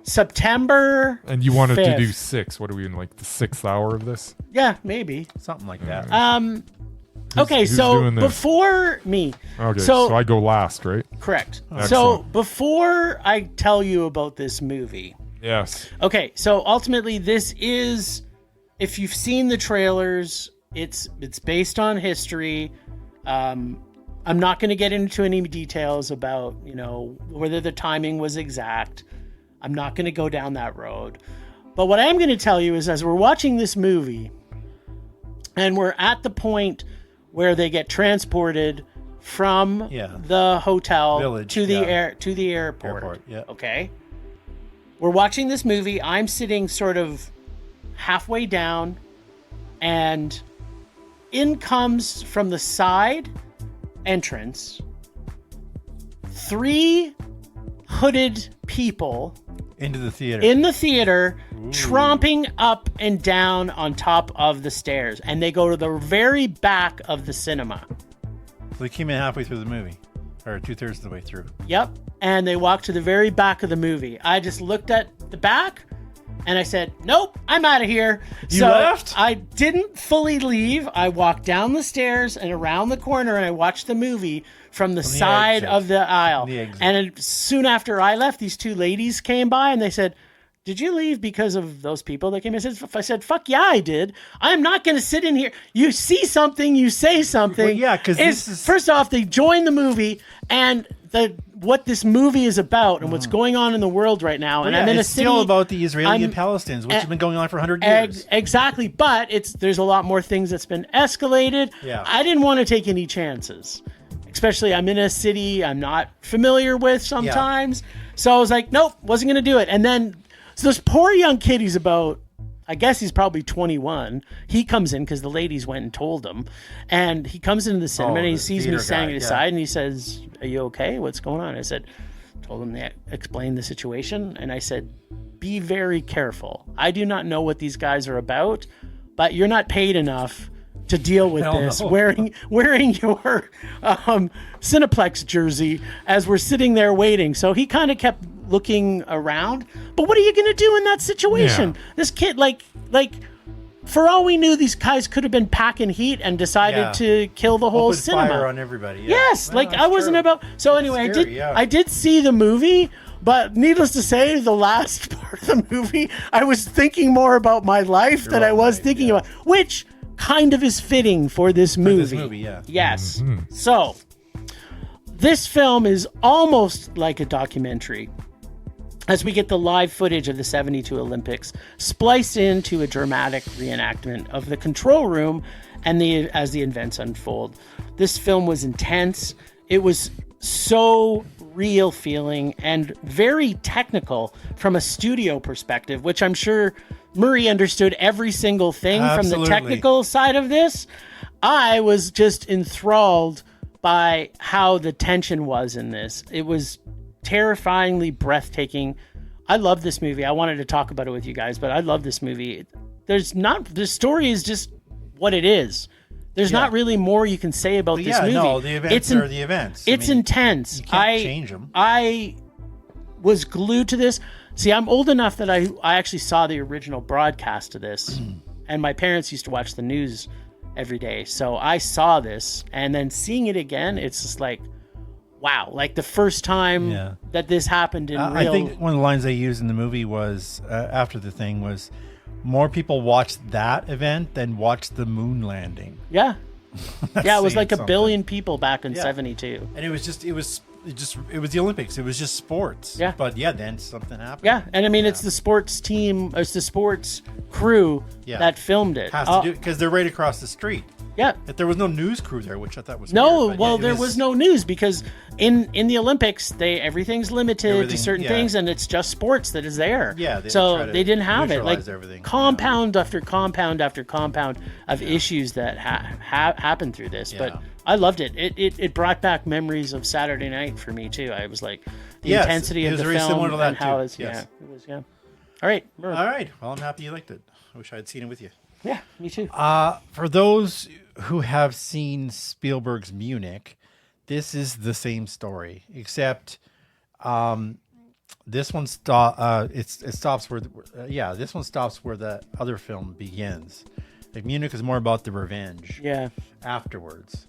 September. And you wanted to 5th. do 6. What are we in, like the 6th hour of this? Yeah, maybe. Something like that. Okay, who's so doing this? before me. Okay, So- so I go last, right? Correct. So Excellent. before I tell you about this movie, Yes. okay, so ultimately this is, if you've seen the trailers, it's based on history. I'm not going to get into any details about, whether the timing was exact. I'm not going to go down that road. But what I am going to tell you is, as we're watching this movie and we're at the point where they get transported from the hotel Village, to the yeah. to the airport. Airport, yeah. Okay. We're watching this movie. I'm sitting sort of halfway down, and in comes from the side entrance 3 hooded people Into the theater. in the theater, tromping up and down on top of the stairs, and they go to the very back of the cinema. So they came in halfway through the movie, or 2/3 of the way through. Yep. And they walked to the very back of the movie. I just looked at the back and I said, nope, I'm out of here. You left? I didn't fully leave. I walked down the stairs and around the corner and I watched the movie from the side exit. of the aisle. The exit. And soon after I left, these two ladies came by and they said, did you leave because of those people that came in? I said, fuck yeah, I did. I'm not going to sit in here. You see something, you say something. Well, yeah, because this is... First off, they joined the movie and what this movie is about and what's going on in the world right now. And I'm in a city... It's still about the Israeli and Palestinians, which have been going on for 100 years. Exactly. But there's a lot more things that's been escalated. Yeah. I didn't want to take any chances. Especially I'm in a city I'm not familiar with sometimes. Yeah. So I was like, nope, wasn't going to do it. And then... So this poor young kid, he's about, I guess he's probably 21. He comes in because the ladies went and told him. And he comes into the cinema and he sees me standing aside and he says, are you okay? What's going on? I said, told him to explain the situation. And I said, be very careful. I do not know what these guys are about, but you're not paid enough to deal with this. No. Wearing your Cineplex jersey as we're sitting there waiting. So he kind of kept looking around, but what are you going to do in that situation? Yeah. This kid, like for all we knew, these guys could have been packing heat and decided to kill the whole cinema. Fire on everybody. Yeah. Yes, well, I wasn't about. So anyway, I did see the movie, but needless to say, the last part of the movie, I was thinking more about my life than I was thinking about, which kind of is fitting for this movie. Yes. Mm-hmm. So this film is almost like a documentary, as we get the live footage of the 72 Olympics spliced into a dramatic reenactment of the control room and as the events unfold. This film was intense. It was so real feeling and very technical from a studio perspective, which I'm sure Murray understood every single thing. Absolutely. From the technical side of this. I was just enthralled by how the tension was in this. It was terrifyingly breathtaking. I love this movie. I wanted to talk about it with you guys, but I love this movie. The story is just what it is. There's not really more you can say about this movie. No, the events are the events. It's intense. You can't change them. I was glued to this. See, I'm old enough that I actually saw the original broadcast of this, and my parents used to watch the news every day. So I saw this, and then seeing it again, it's just like, wow, like the first time that this happened in real... I think one of the lines they used in the movie was, after the thing, was more people watched that event than watched the moon landing. Yeah. Yeah, it was like 1 billion people back in 72. And it was the Olympics. It was just sports. Yeah. But then something happened. Yeah. And I mean, it's the sports team, it's the sports crew that filmed it. Has to do because they're right across the street. Yeah. If there was no news crew there, which I thought was weird, there was no news because in the Olympics, everything's limited to certain things, and it's just sports that is there. Yeah. So they didn't have it. Like everything. Compound after compound after compound of issues that happened through this. But I loved it. It brought back memories of Saturday night for me too. I was like the intensity of the film and how it was. All right. All right. Well, I'm happy you liked it. I wish I had seen it with you. Yeah, me too. For those who have seen Spielberg's Munich, this is the same story, except this one stops where this one stops where the other film begins. Like Munich is more about the revenge. Yeah. Afterwards.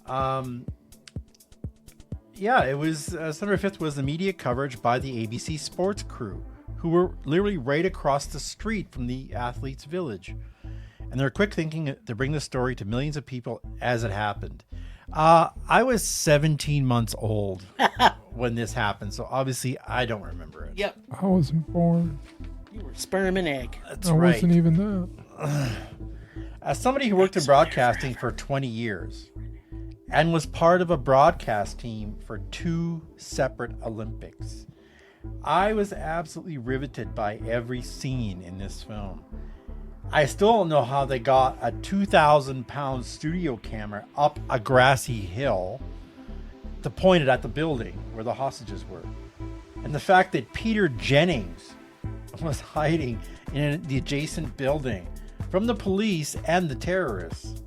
It was September 5th was immediate coverage by the ABC sports crew, who were literally right across the street from the athletes' village. And they're quick thinking to bring the story to millions of people as it happened. I was 17 months old when this happened, so obviously I don't remember it. Yep. I wasn't born. You were sperm and egg. That's right. I wasn't even that. As somebody who worked in broadcasting for 20 years and was part of a broadcast team for 2 separate Olympics, I was absolutely riveted by every scene in this film. I still don't know how they got a 2,000-pound studio camera up a grassy hill to point it at the building where the hostages were. And the fact that Peter Jennings was hiding in the adjacent building from the police and the terrorists.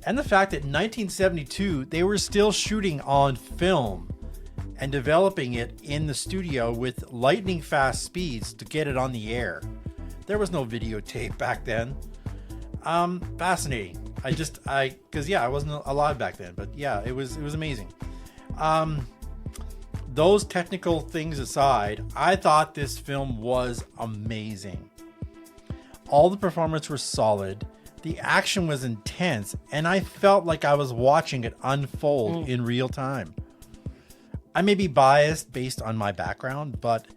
And the fact that in 1972, they were still shooting on film and developing it in the studio with lightning fast speeds to get it on the air. There was no videotape back then. Fascinating. I wasn't alive back then, but yeah, it was amazing. Those technical things aside, I thought this film was amazing. All the performances were solid. The action was intense, and I felt like I was watching it unfold in real time. I may be biased based on my background, but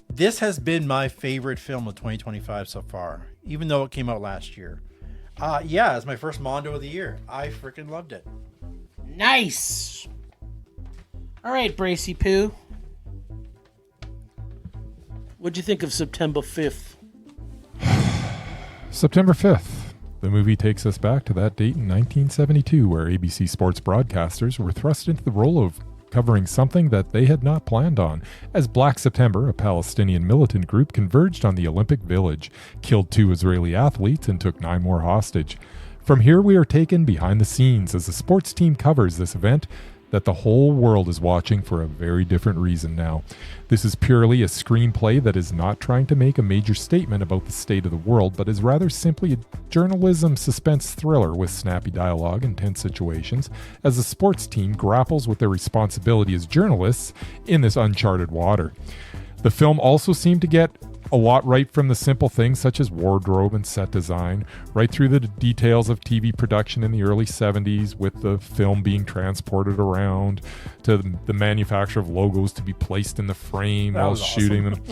this has been my favorite film of 2025 so far, even though it came out last year. It's my first Mondo of the year. I freaking loved it. Nice. All right, Bracey Poo. What'd you think of September 5th? September 5th. The movie takes us back to that date in 1972 where ABC Sports broadcasters were thrust into the role of covering something that they had not planned on, as Black September, a Palestinian militant group, converged on the Olympic Village, killed 2 Israeli athletes, and took 9 more hostage. From here we are taken behind the scenes as the sports team covers this event that the whole world is watching for a very different reason now. This is purely a screenplay that is not trying to make a major statement about the state of the world, but is rather simply a journalism suspense thriller with snappy dialogue and tense situations as the sports team grapples with their responsibility as journalists in this uncharted water. The film also seemed to get a lot right from the simple things such as wardrobe and set design, right through the details of TV production in the early 70s with the film being transported around to the manufacture of logos to be placed in the frame while shooting them.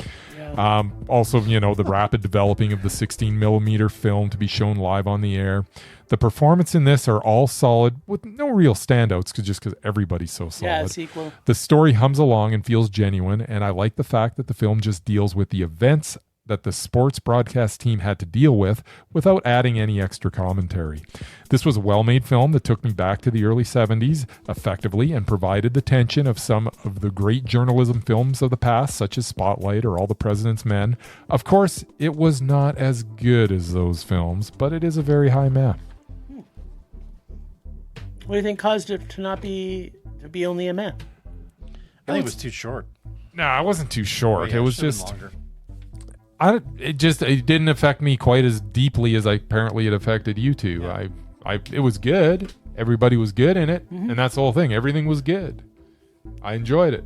Also, the rapid developing of the 16 millimeter film to be shown live on the air. The performance in this are all solid with no real standouts because everybody's so solid. Yeah, sequel. The story hums along and feels genuine, and I like the fact that the film just deals with the events that the sports broadcast team had to deal with without adding any extra commentary. This was a well-made film that took me back to the early 70s effectively and provided the tension of some of the great journalism films of the past, such as Spotlight or All the President's Men. Of course, it was not as good as those films, but it is a very high man. What do you think caused it to be only a man? I think it was too short. No, it wasn't too short. Yeah, it was just longer. It didn't affect me quite as deeply as apparently it affected you two. Yeah. It was good. Everybody was good in it, and that's the whole thing. Everything was good. I enjoyed it.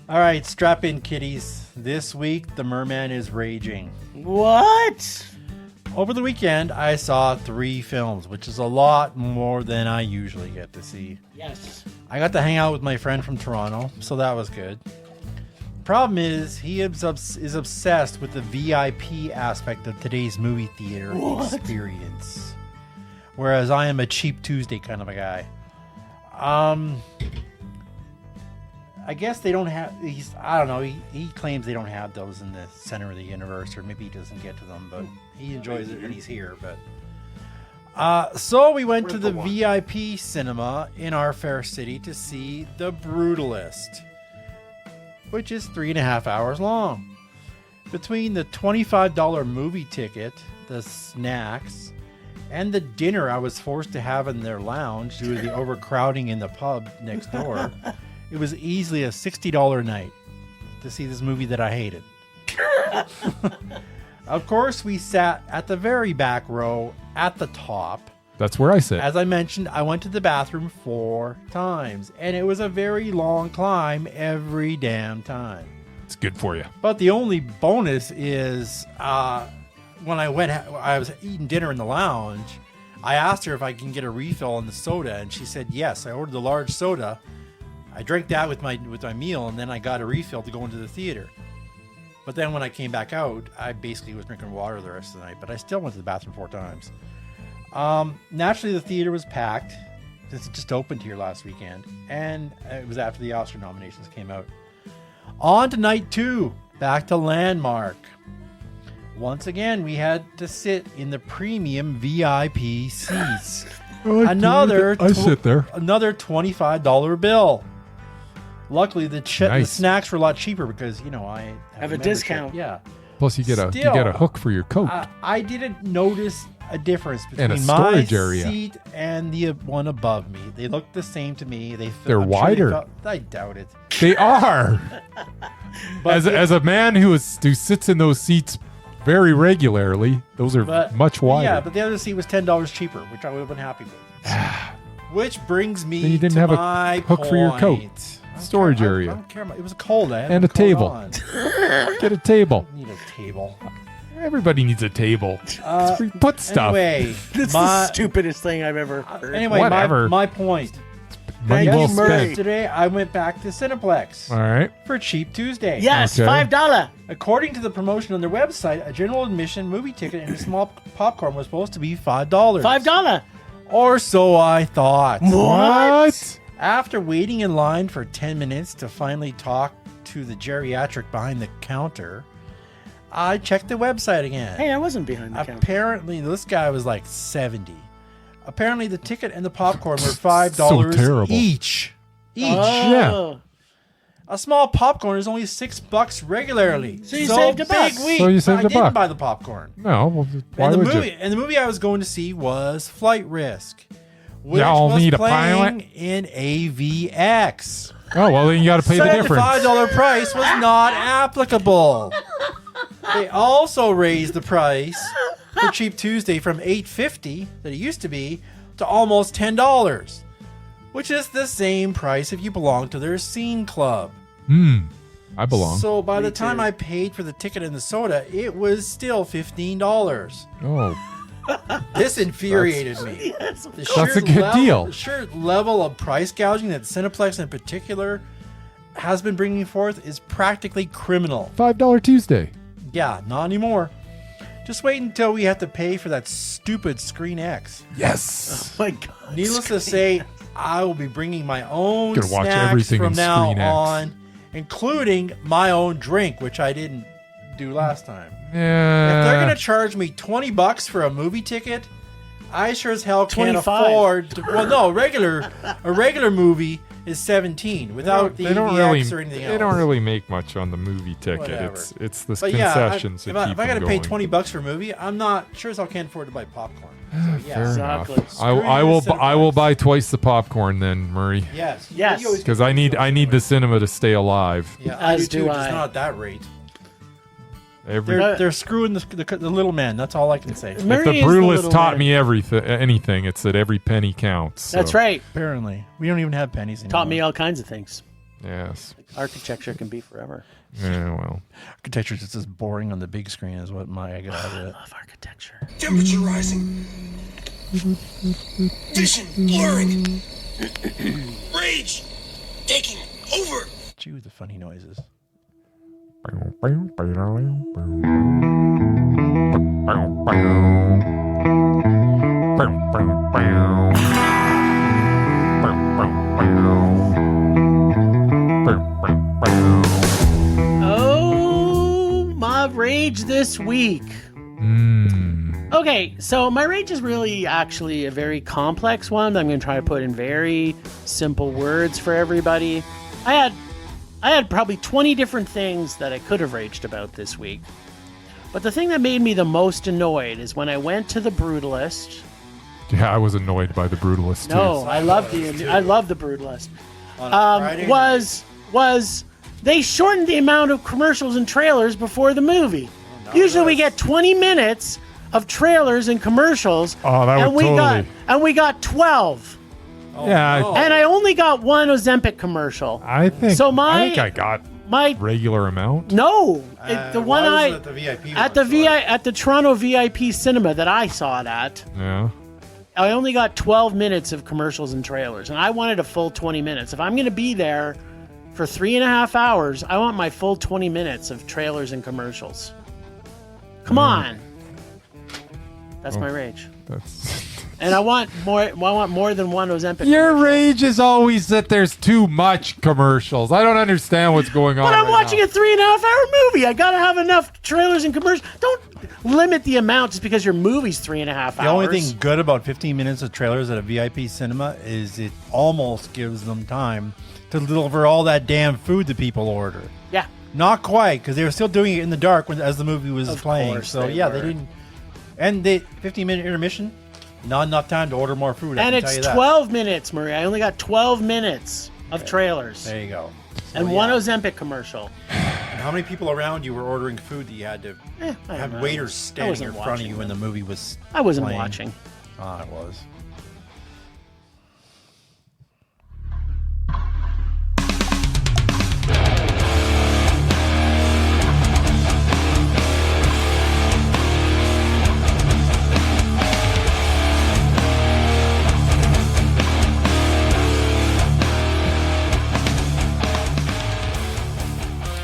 All right, strap in, kiddies. This week, the Merman is raging. What? Over the weekend, I saw 3 films, which is a lot more than I usually get to see. Yes. I got to hang out with my friend from Toronto, so that was good. Problem is, he is obsessed with the VIP aspect of today's movie theater experience. Whereas I am a cheap Tuesday kind of a guy. I guess they don't have, I don't know, he claims they don't have those in the center of the universe, or maybe he doesn't get to them, but he enjoys it when he's here. But so we went to the VIP cinema in our fair city to see The Brutalist, which is 3.5 hours long. Between the $25 movie ticket, the snacks, and the dinner I was forced to have in their lounge due to the overcrowding in the pub next door, it was easily a $60 night to see this movie that I hated. Of course, we sat at the very back row at the top. That's where I sit. As I mentioned, I went to the bathroom 4 times, and it was a very long climb every damn time. It's good for you. But the only bonus is when I was eating dinner in the lounge, I asked her if I can get a refill on the soda, and she said yes. I ordered the large soda. I drank that with my meal, and then I got a refill to go into the theater. But then when I came back out, I basically was drinking water the rest of the night, but I still went to the bathroom 4 times. Naturally, the theater was packed since it just opened here last weekend, and it was after the Oscar nominations came out. On to night 2, back to Landmark. Once again, we had to sit in the premium VIP seats. I sit there. Another $25 bill. Luckily, the snacks were a lot cheaper because, I have a discount. Yeah. Plus, you get a hook for your coat. I didn't notice a difference And a between my storage area. seat and the one above me. They look the same to me. They're wider. I doubt it. They are. But as a man who sits in those seats very regularly, those are much wider. Yeah, but the other seat was $10 cheaper, which I would have been happy with. Which brings me Then you didn't to have a my hook for your coat. point. Storage I area. don't care. It was cold. I had And my a table. coat on. Get a table. I need a table. Everybody needs a table. Put stuff. Anyway, That's the stupidest thing I've ever heard. anyway, Whatever. my point. Money well spent. Today, I went back to Cineplex All right. for Cheap Tuesday. Yes, Okay. $5. According to the promotion on their website, a general admission movie ticket and a small popcorn was supposed to be $5. $5. Or so I thought. What? After waiting in line for 10 minutes to finally talk to the geriatric behind the counter, I checked the website again. Hey, I wasn't behind the counter. Apparently, this guy was like 70. Apparently, the ticket and the popcorn were $5 So terrible. each. Oh. A small popcorn is only $6 regularly. So you saved a buck. big week. So you saved I a didn't buck. buy the popcorn. No. Well, why And the would movie, you? and the movie I was going to see was Flight Risk, which Y'all was need a playing pilot? in AVX. Oh, well, then you got to pay the Said difference. $5 price was not applicable. They also raised the price for Cheap Tuesday from $8.50 that it used to be to almost $10, which is the same price if you belong to their scene club. I belong. So by the time I paid for the ticket and the soda, it was still $15. Oh, This infuriated me. The That's a good deal. The sheer level of price gouging that Cineplex in particular has been bringing forth is practically criminal. $5 Tuesday. Yeah, not anymore. Just wait until we have to pay for that stupid Screen X. Yes. Oh my God. Needless to say, I will be bringing my own Gonna watch snacks everything from in now Screen X. on, including my own drink, which I didn't do last time. Yeah. If they're gonna charge me $20 for a movie ticket, I sure as hell can't 25. afford. Well, no, a regular movie is $17 without the EVX or anything else. They don't really make much on the movie ticket. Whatever. It's the But yeah, concessions if that I keep got to them pay going. $20 for a movie, I'm not sure as hell can't afford to buy popcorn. So yeah, Fair Exactly. enough. I will Screw I will buy twice the popcorn then, Murray, yes, Yes. You always because get I need the cinema to stay alive. Yeah, As I do do too, I. just not at that rate. Every They're screwing the little man. That's all I can say. if Murray the is Brutalist little taught man. me anything, it's that every penny counts. So, That's right. Apparently, we don't even have pennies anymore. Taught me all kinds of things. Yes. Architecture can be forever. Yeah. Well. Architecture is just as boring on the big screen as what I got out of it. Love architecture. Temperature rising. Vision blurring. Rage taking over. Gee, with the funny noises. Oh, my rage this week. Okay, so my rage is really actually a very complex one. I'm going to try to put in very simple words for everybody. I had probably 20 different things that I could have raged about this week. But the thing that made me the most annoyed is when I went to the Brutalist. Yeah, I was annoyed by the Brutalist too. No, I love the Brutalist. On a Friday night. Was they shortened the amount of commercials and trailers before the movie. Usually we get 20 minutes of trailers and commercials. Oh, that and would totally. we got 12. Yeah, no. And I only got one Ozempic commercial. I think. So I think I got my regular amount. no, the one why I was it the VIP at one, the so at the Toronto VIP cinema that I saw it at. Yeah. I only got 12 minutes of commercials and trailers, and I wanted a full 20 minutes. If I'm going to be there for 3.5 hours, I want my full 20 minutes of trailers and commercials. Come on. That's my rage. That's. And I want more than one Ozempic. Your commercial. rage is always that there's too much commercials. I don't understand what's going on. But I'm right watching now. a 3.5 hour movie. I gotta have enough trailers and commercials. Don't limit the amount just because your movie's 3.5 hours. The only thing good about 15 minutes of trailers at a VIP cinema is it almost gives them time to deliver all that damn food that people order. Yeah. Not quite, because they were still doing it in the dark as the movie was playing. course So they yeah, were. they didn't. And the 15-minute intermission, not enough time to order more food. I And can it's tell you that. 12 minutes, Marie. I only got 12 minutes of trailers. There you go. And So, one yeah. Ozempic commercial. And how many people around you were ordering food that you had to I don't have know. waiters I standing wasn't in front of watching you when the movie was? I wasn't playing? watching. Ah, it was.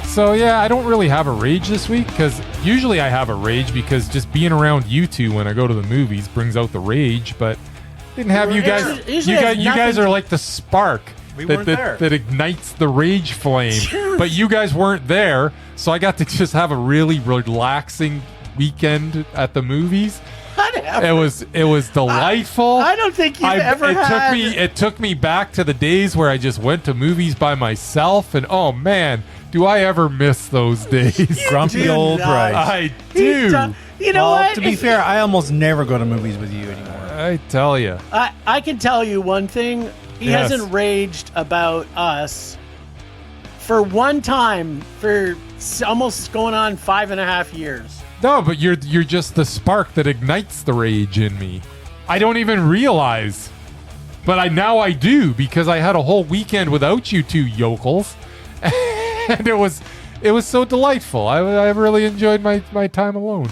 So yeah, I don't really have a rage this week because usually I have a rage because just being around you two when I go to the movies brings out the rage. But didn't have you guys. Usually You it guys, has you guys nothing are like the spark We that, weren't there. that ignites the rage flame. But you guys weren't there, so I got to just have a really relaxing weekend at the movies. Whatever. It was delightful. I don't think you've ever had. It took me back to the days where I just went to movies by myself, and oh man, do I ever miss those days? Grumpy do old not. Bryce. I do. You know Well, what? to be If- fair, I almost never go to movies with you anymore. I tell you. I can tell you one thing. He Yes. hasn't raged about us for one time for almost going on 5.5 years. No, but you're just the spark that ignites the rage in me. I don't even realize, but now I do because I had a whole weekend without you two yokels, and it was so delightful. I really enjoyed my time alone.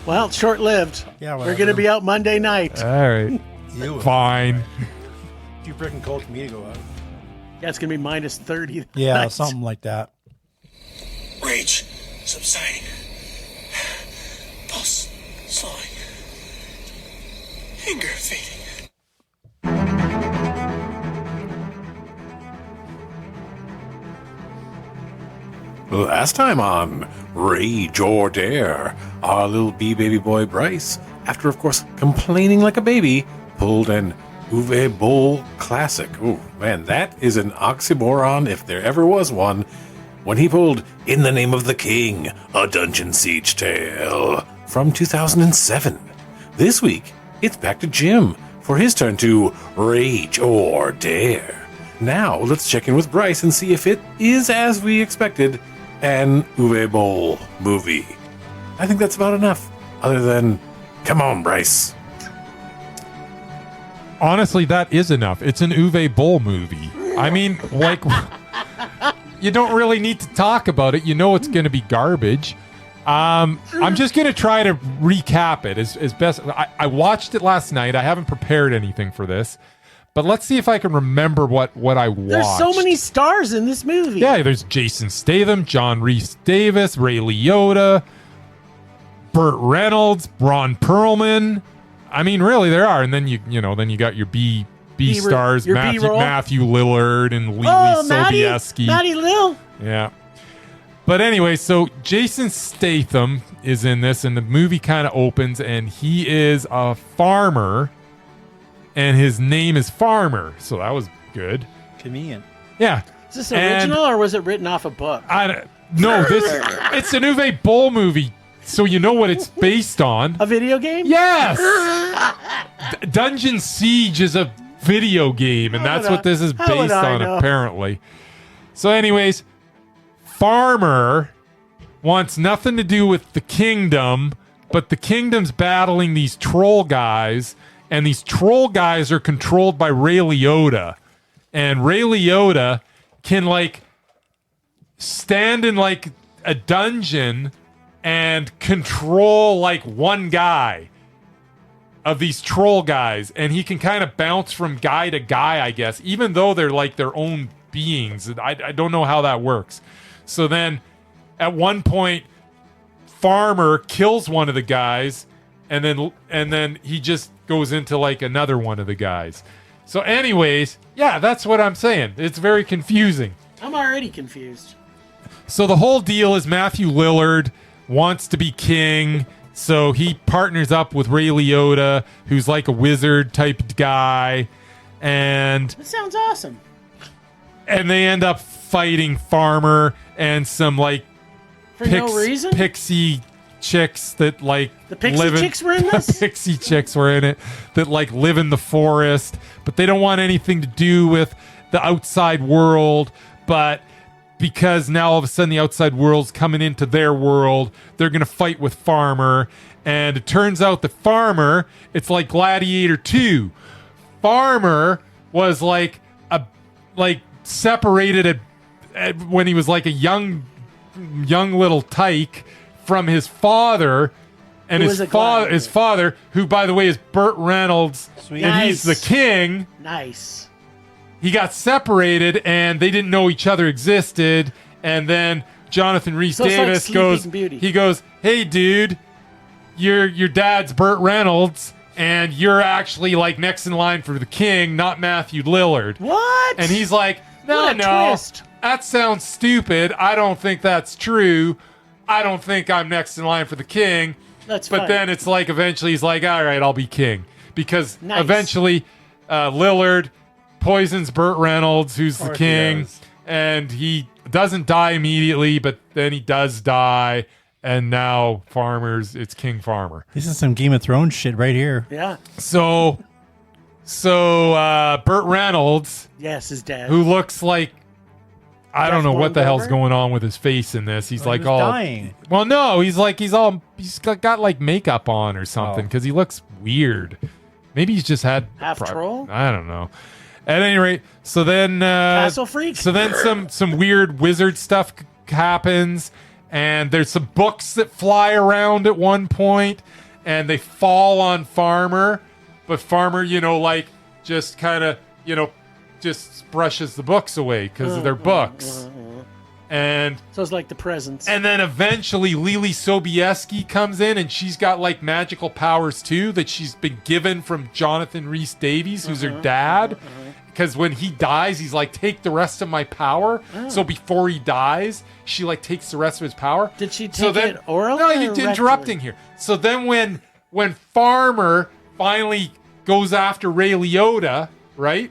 Well, short-lived. Yeah, We're whatever. going to be out Monday night. All right, You, fine. too freaking cold for me to go out. Yeah, it's going to be minus 30. Yeah, tonight. something like that. Rage subsiding. Pulse slowing. Anger fading. Last time on Rage or Dare, our little bee baby boy Bryce, after of course complaining like a baby, pulled an Uwe Boll classic. Ooh, man, that is an oxymoron if there ever was one. When he pulled In the Name of the King, a Dungeon Siege Tale from 2007. This week, it's back to Jim for his turn to Rage or Dare. Now, let's check in with Bryce and see if it is as we expected an Uwe Boll movie. I think that's about enough, other than, come on, Bryce. Honestly, that is enough. It's an Uwe Boll movie. I mean, like, you don't really need to talk about it. You know it's going to be garbage. I'm just going to try to recap it as best. I watched it last night. I haven't prepared anything for this, but let's see if I can remember what I watched. There's so many stars in this movie. Yeah, there's Jason Statham, John Rhys Davis, Ray Liotta, Burt Reynolds, Ron Perlman. I mean, really, there are. And then you got your B stars, your Matthew B-roll. Lillard and Lee Maddie Sobieski. Maddie Lil. Yeah. But anyway, so Jason Statham is in this, and the movie kind of opens, and he is a farmer, and his name is Farmer. So that was good. Convenient. Yeah. Is this And- original or was it written off a book? No, it's an Uwe Boll movie, so you know what it's based on. A video game? Yes! Dungeon Siege is a video game, and How that's would what this is I- how would based I on, know? apparently. So, anyways, Farmer wants nothing to do with the kingdom, but the kingdom's battling these troll guys, and these troll guys are controlled by Ray Liotta. And Ray Liotta can, like, stand in, like, a dungeon and control, like, one guy of these troll guys, and he can kind of bounce from guy to guy, I guess, even though they're like their own beings. I don't know how that works. So then at one point, Farmer kills one of the guys, and then he just goes into like another one of the guys. So anyways, yeah, that's what I'm saying. It's very confusing. I'm already confused. So the whole deal is Matthew Lillard wants to be king, so he partners up with Ray Liotta, who's like a wizard type guy, and That sounds awesome. they end up fighting Farmer and some like For no reason? pixie chicks that like The pixie chicks were in this? The pixie chicks were in it that like live in the forest, but they don't want anything to do with the outside world. But because now all of a sudden the outside world's coming into their world, they're gonna fight with Farmer. And it turns out that Farmer, it's like Gladiator 2. Farmer was like separated at when he was like a young little tyke from his father, and Who his was a gladiator. father, who by the way is Burt Reynolds, Sweet. and he's the Nice. king. Nice. He got separated, and they didn't know each other existed. And then Jonathan Rhys So it's like Davis Sleeping goes, Beauty. he goes, "Hey, dude, your dad's Burt Reynolds, and you're actually like next in line for the king, not Matthew Lillard." What? And he's like, What a no, twist. that sounds stupid. I don't think that's true. I don't think I'm next in line for the king. That's But fine. then it's like eventually he's like, all right, I'll be king. Because Nice. eventually Lillard poisons Burt Reynolds, who's the course he king. does. And he doesn't die immediately, but then he does die. And now it's King Farmer. This is some Game of Thrones shit right here. Yeah. So Burt Reynolds, Yes, his dad. who looks like I don't know Jeff what the hell's Goldberg? going on with his face in this. He's Well, he like was all dying. Well, no, he's got like makeup on or something Oh. because he looks weird. Maybe he's just had Half troll? I don't know. At any rate, so then Castle freak? So then some weird wizard stuff happens, and there's some books that fly around at one point, and they fall on Farmer, but Farmer, like just kind of just brushes the books away because they're books. And So it's like the presents. then eventually Lily Sobieski comes in, and she's got like magical powers too that she's been given from Jonathan Rhys Davies, who's her dad. Because when he dies, he's like, take the rest of my power. So before he dies, she like takes the rest of his power. Did she So take it orally No, or you're rectally? interrupting here. So then when Farmer finally goes after Ray Liotta, right?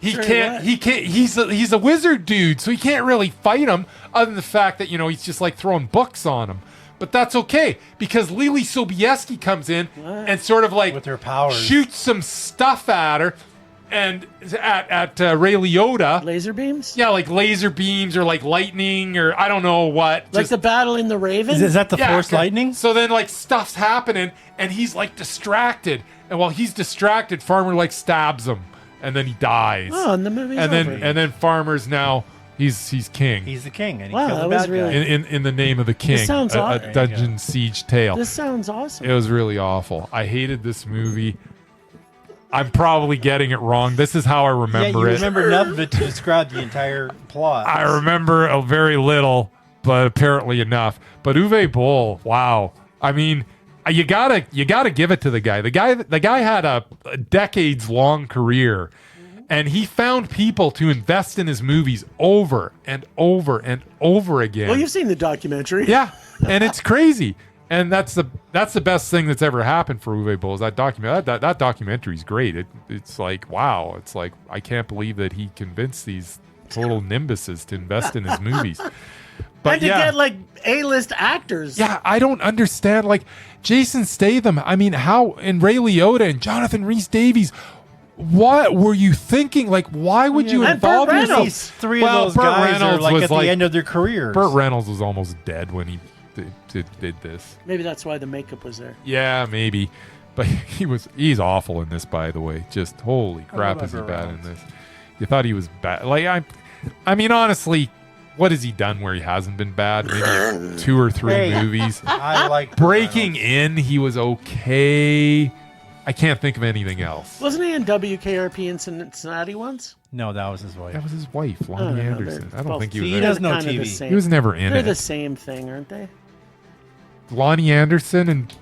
He Sure, can't. what? He can't. He's a wizard dude, so he can't really fight him. Other than the fact that he's just like throwing books on him. But that's okay because Lily Sobieski comes in and sort of like With her powers. shoots some stuff at her, and at Ray Liotta. Laser beams? Yeah, like laser beams or like lightning or I don't know what. Like just- the battle in the Raven? Is that the Force okay. Lightning? So then like stuff's happening and he's like distracted. And while he's distracted, Farmer like stabs him and then he dies. Oh, and the movie's and then over. and then Farmer's now he's king. He's the king, and he Wow, killed the that was bad really- guy. in the name of the king. sounds a awesome. dungeon siege tale. This sounds awesome. It was really awful. I hated this movie. I'm probably getting it wrong. This is how I Yeah, remember you it. remember enough of it to describe the entire plot. I remember a very little, but apparently enough. But Uwe Boll, wow. I mean, you gotta give it to the guy. The guy had a decades long career, and he found people to invest in his movies over and over and over again. Well, you've seen the documentary. Yeah, and it's crazy. And that's the best thing that's ever happened for Uwe Boll is that document. That documentary is great. It's like, wow. It's like, I can't believe that he convinced these total nimbuses to invest in his movies. But And to get like A-list actors. yeah, I don't understand. Like Jason Statham. I mean, how and Ray Liotta and Jonathan Rhys Davies. What were you thinking? Like, why would you And involve Burt yourself? These three Well, of those Burt guys are Reynolds like was at like- the end of their careers. Burt Reynolds was almost dead when he did this. Maybe that's why the makeup was there. Yeah, maybe. But he's awful in this, by the way. Just holy crap, love is he Burt bad in Reynolds. this? You thought he was bad. Like I mean, honestly, what has he done where he hasn't been bad? Maybe 2 or 3 Hey. movies. I like Breaking In, he was okay. I can't think of anything else. Wasn't he in WKRP in Cincinnati once? No, that was his wife. That was his wife, I Lonnie don't know, Anderson. they're I don't both- think he See, was he in it. doesn't know Kinda the TV. same. He was never in They're the it. same thing, aren't they? Lonnie Anderson and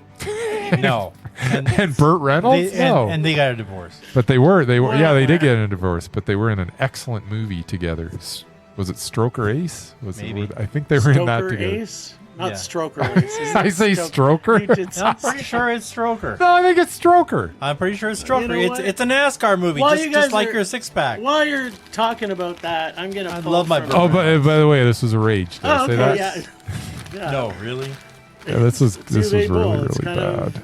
No. And and Burt Reynolds? they, No. and they got a divorce. But they were, yeah, they did Wow. get in a divorce, but they were in an excellent movie together. Was it Stroke or Ace? Was Maybe. I think they were in that Stoker together. Ace? Not Yeah. Stroker Ace. Isn't I it say Stroker? You did I'm say pretty sure it's Stroker. No, I think it's Stroker. I'm pretty sure it's Stroker. You know it's what? it's a NASCAR movie, While just, you guys just like are- your six pack. While you're talking about that, I'm gonna. I pull love my from- book. Oh, by the way, this was a rage. Did I Oh, say okay, that? yeah. No, really. Yeah, this was Uwe Boll, really it's really kind bad.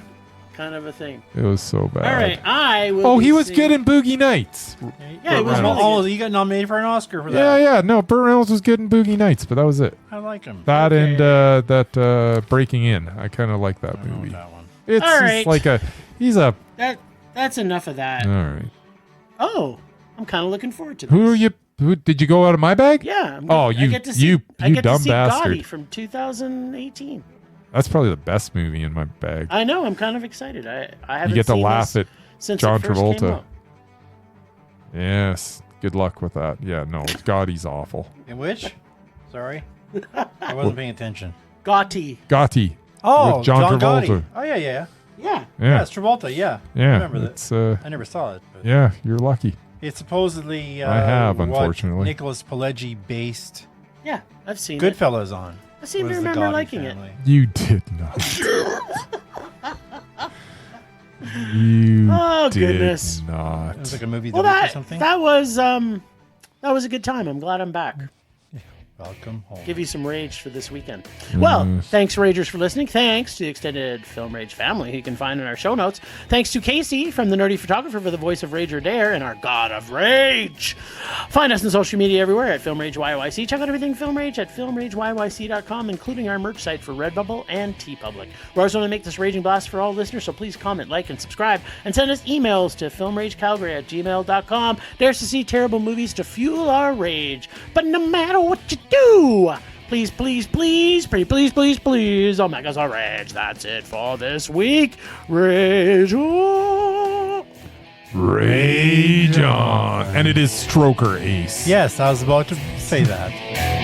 Kind of a thing. It was so bad. All right, I will. Oh, be he was seeing- good in Boogie Nights. Yeah, he was Burt really Oh, good. you got nominated for an Oscar for Yeah, that. yeah. No, Burt Reynolds was good in Boogie Nights, but that was it. I like him. That Okay. and that Breaking In. I kind of like that I know movie. that one. It's All just right. like he's a. That's enough of that. All right. Oh, I'm kind of looking forward to this. Who are you? Who did you go out of my bag? Yeah. Oh, I you- get to see, you I get dumb to see bastard. Gotti from 2018. That's probably the best movie in my bag. I know. I'm kind of excited. I haven't You get to seen laugh this at since John it first came Travolta. out. Yes. Good luck with that. Yeah, no, Gotti's awful. In which? Sorry, I wasn't paying attention. Gotti. Gotti. Oh, With John Gotti. Travolta. Oh yeah, yeah. Yeah. Yeah, Yeah. it's Travolta. Yeah, I Yeah. remember that. It's I never saw it. But yeah, you're lucky. It's supposedly I have, what unfortunately. Nicholas Pileggi based Yeah. I've seen it. Goodfellas on. I seem to was the remember Gotti liking it. family. You did not. You Oh, did goodness. not. It was like a movie Well, or that something. that was a good time. I'm glad I'm back. Welcome home. Give you some rage for this weekend. Well, thanks, Ragers, for listening. Thanks to the extended Film Rage family, who you can find in our show notes. Thanks to Casey from The Nerdy Photographer for the voice of Rage or Dare and our God of Rage. Find us on social media everywhere at Film Rage YYC. Check out everything Film Rage at filmrageyyc.com, including our merch site for Redbubble and TeePublic. We always want to make this raging blast for all listeners, so please comment, like, and subscribe, and send us emails to filmragecalgary@gmail.com. Dares to see terrible movies to fuel our rage. But no matter what you do, please, please, please, pretty please, please, please, oh my gosh, our rage. That's it for this week. Rage on. Rage on. And it is Stroker Ace. Yes, I was about to say that.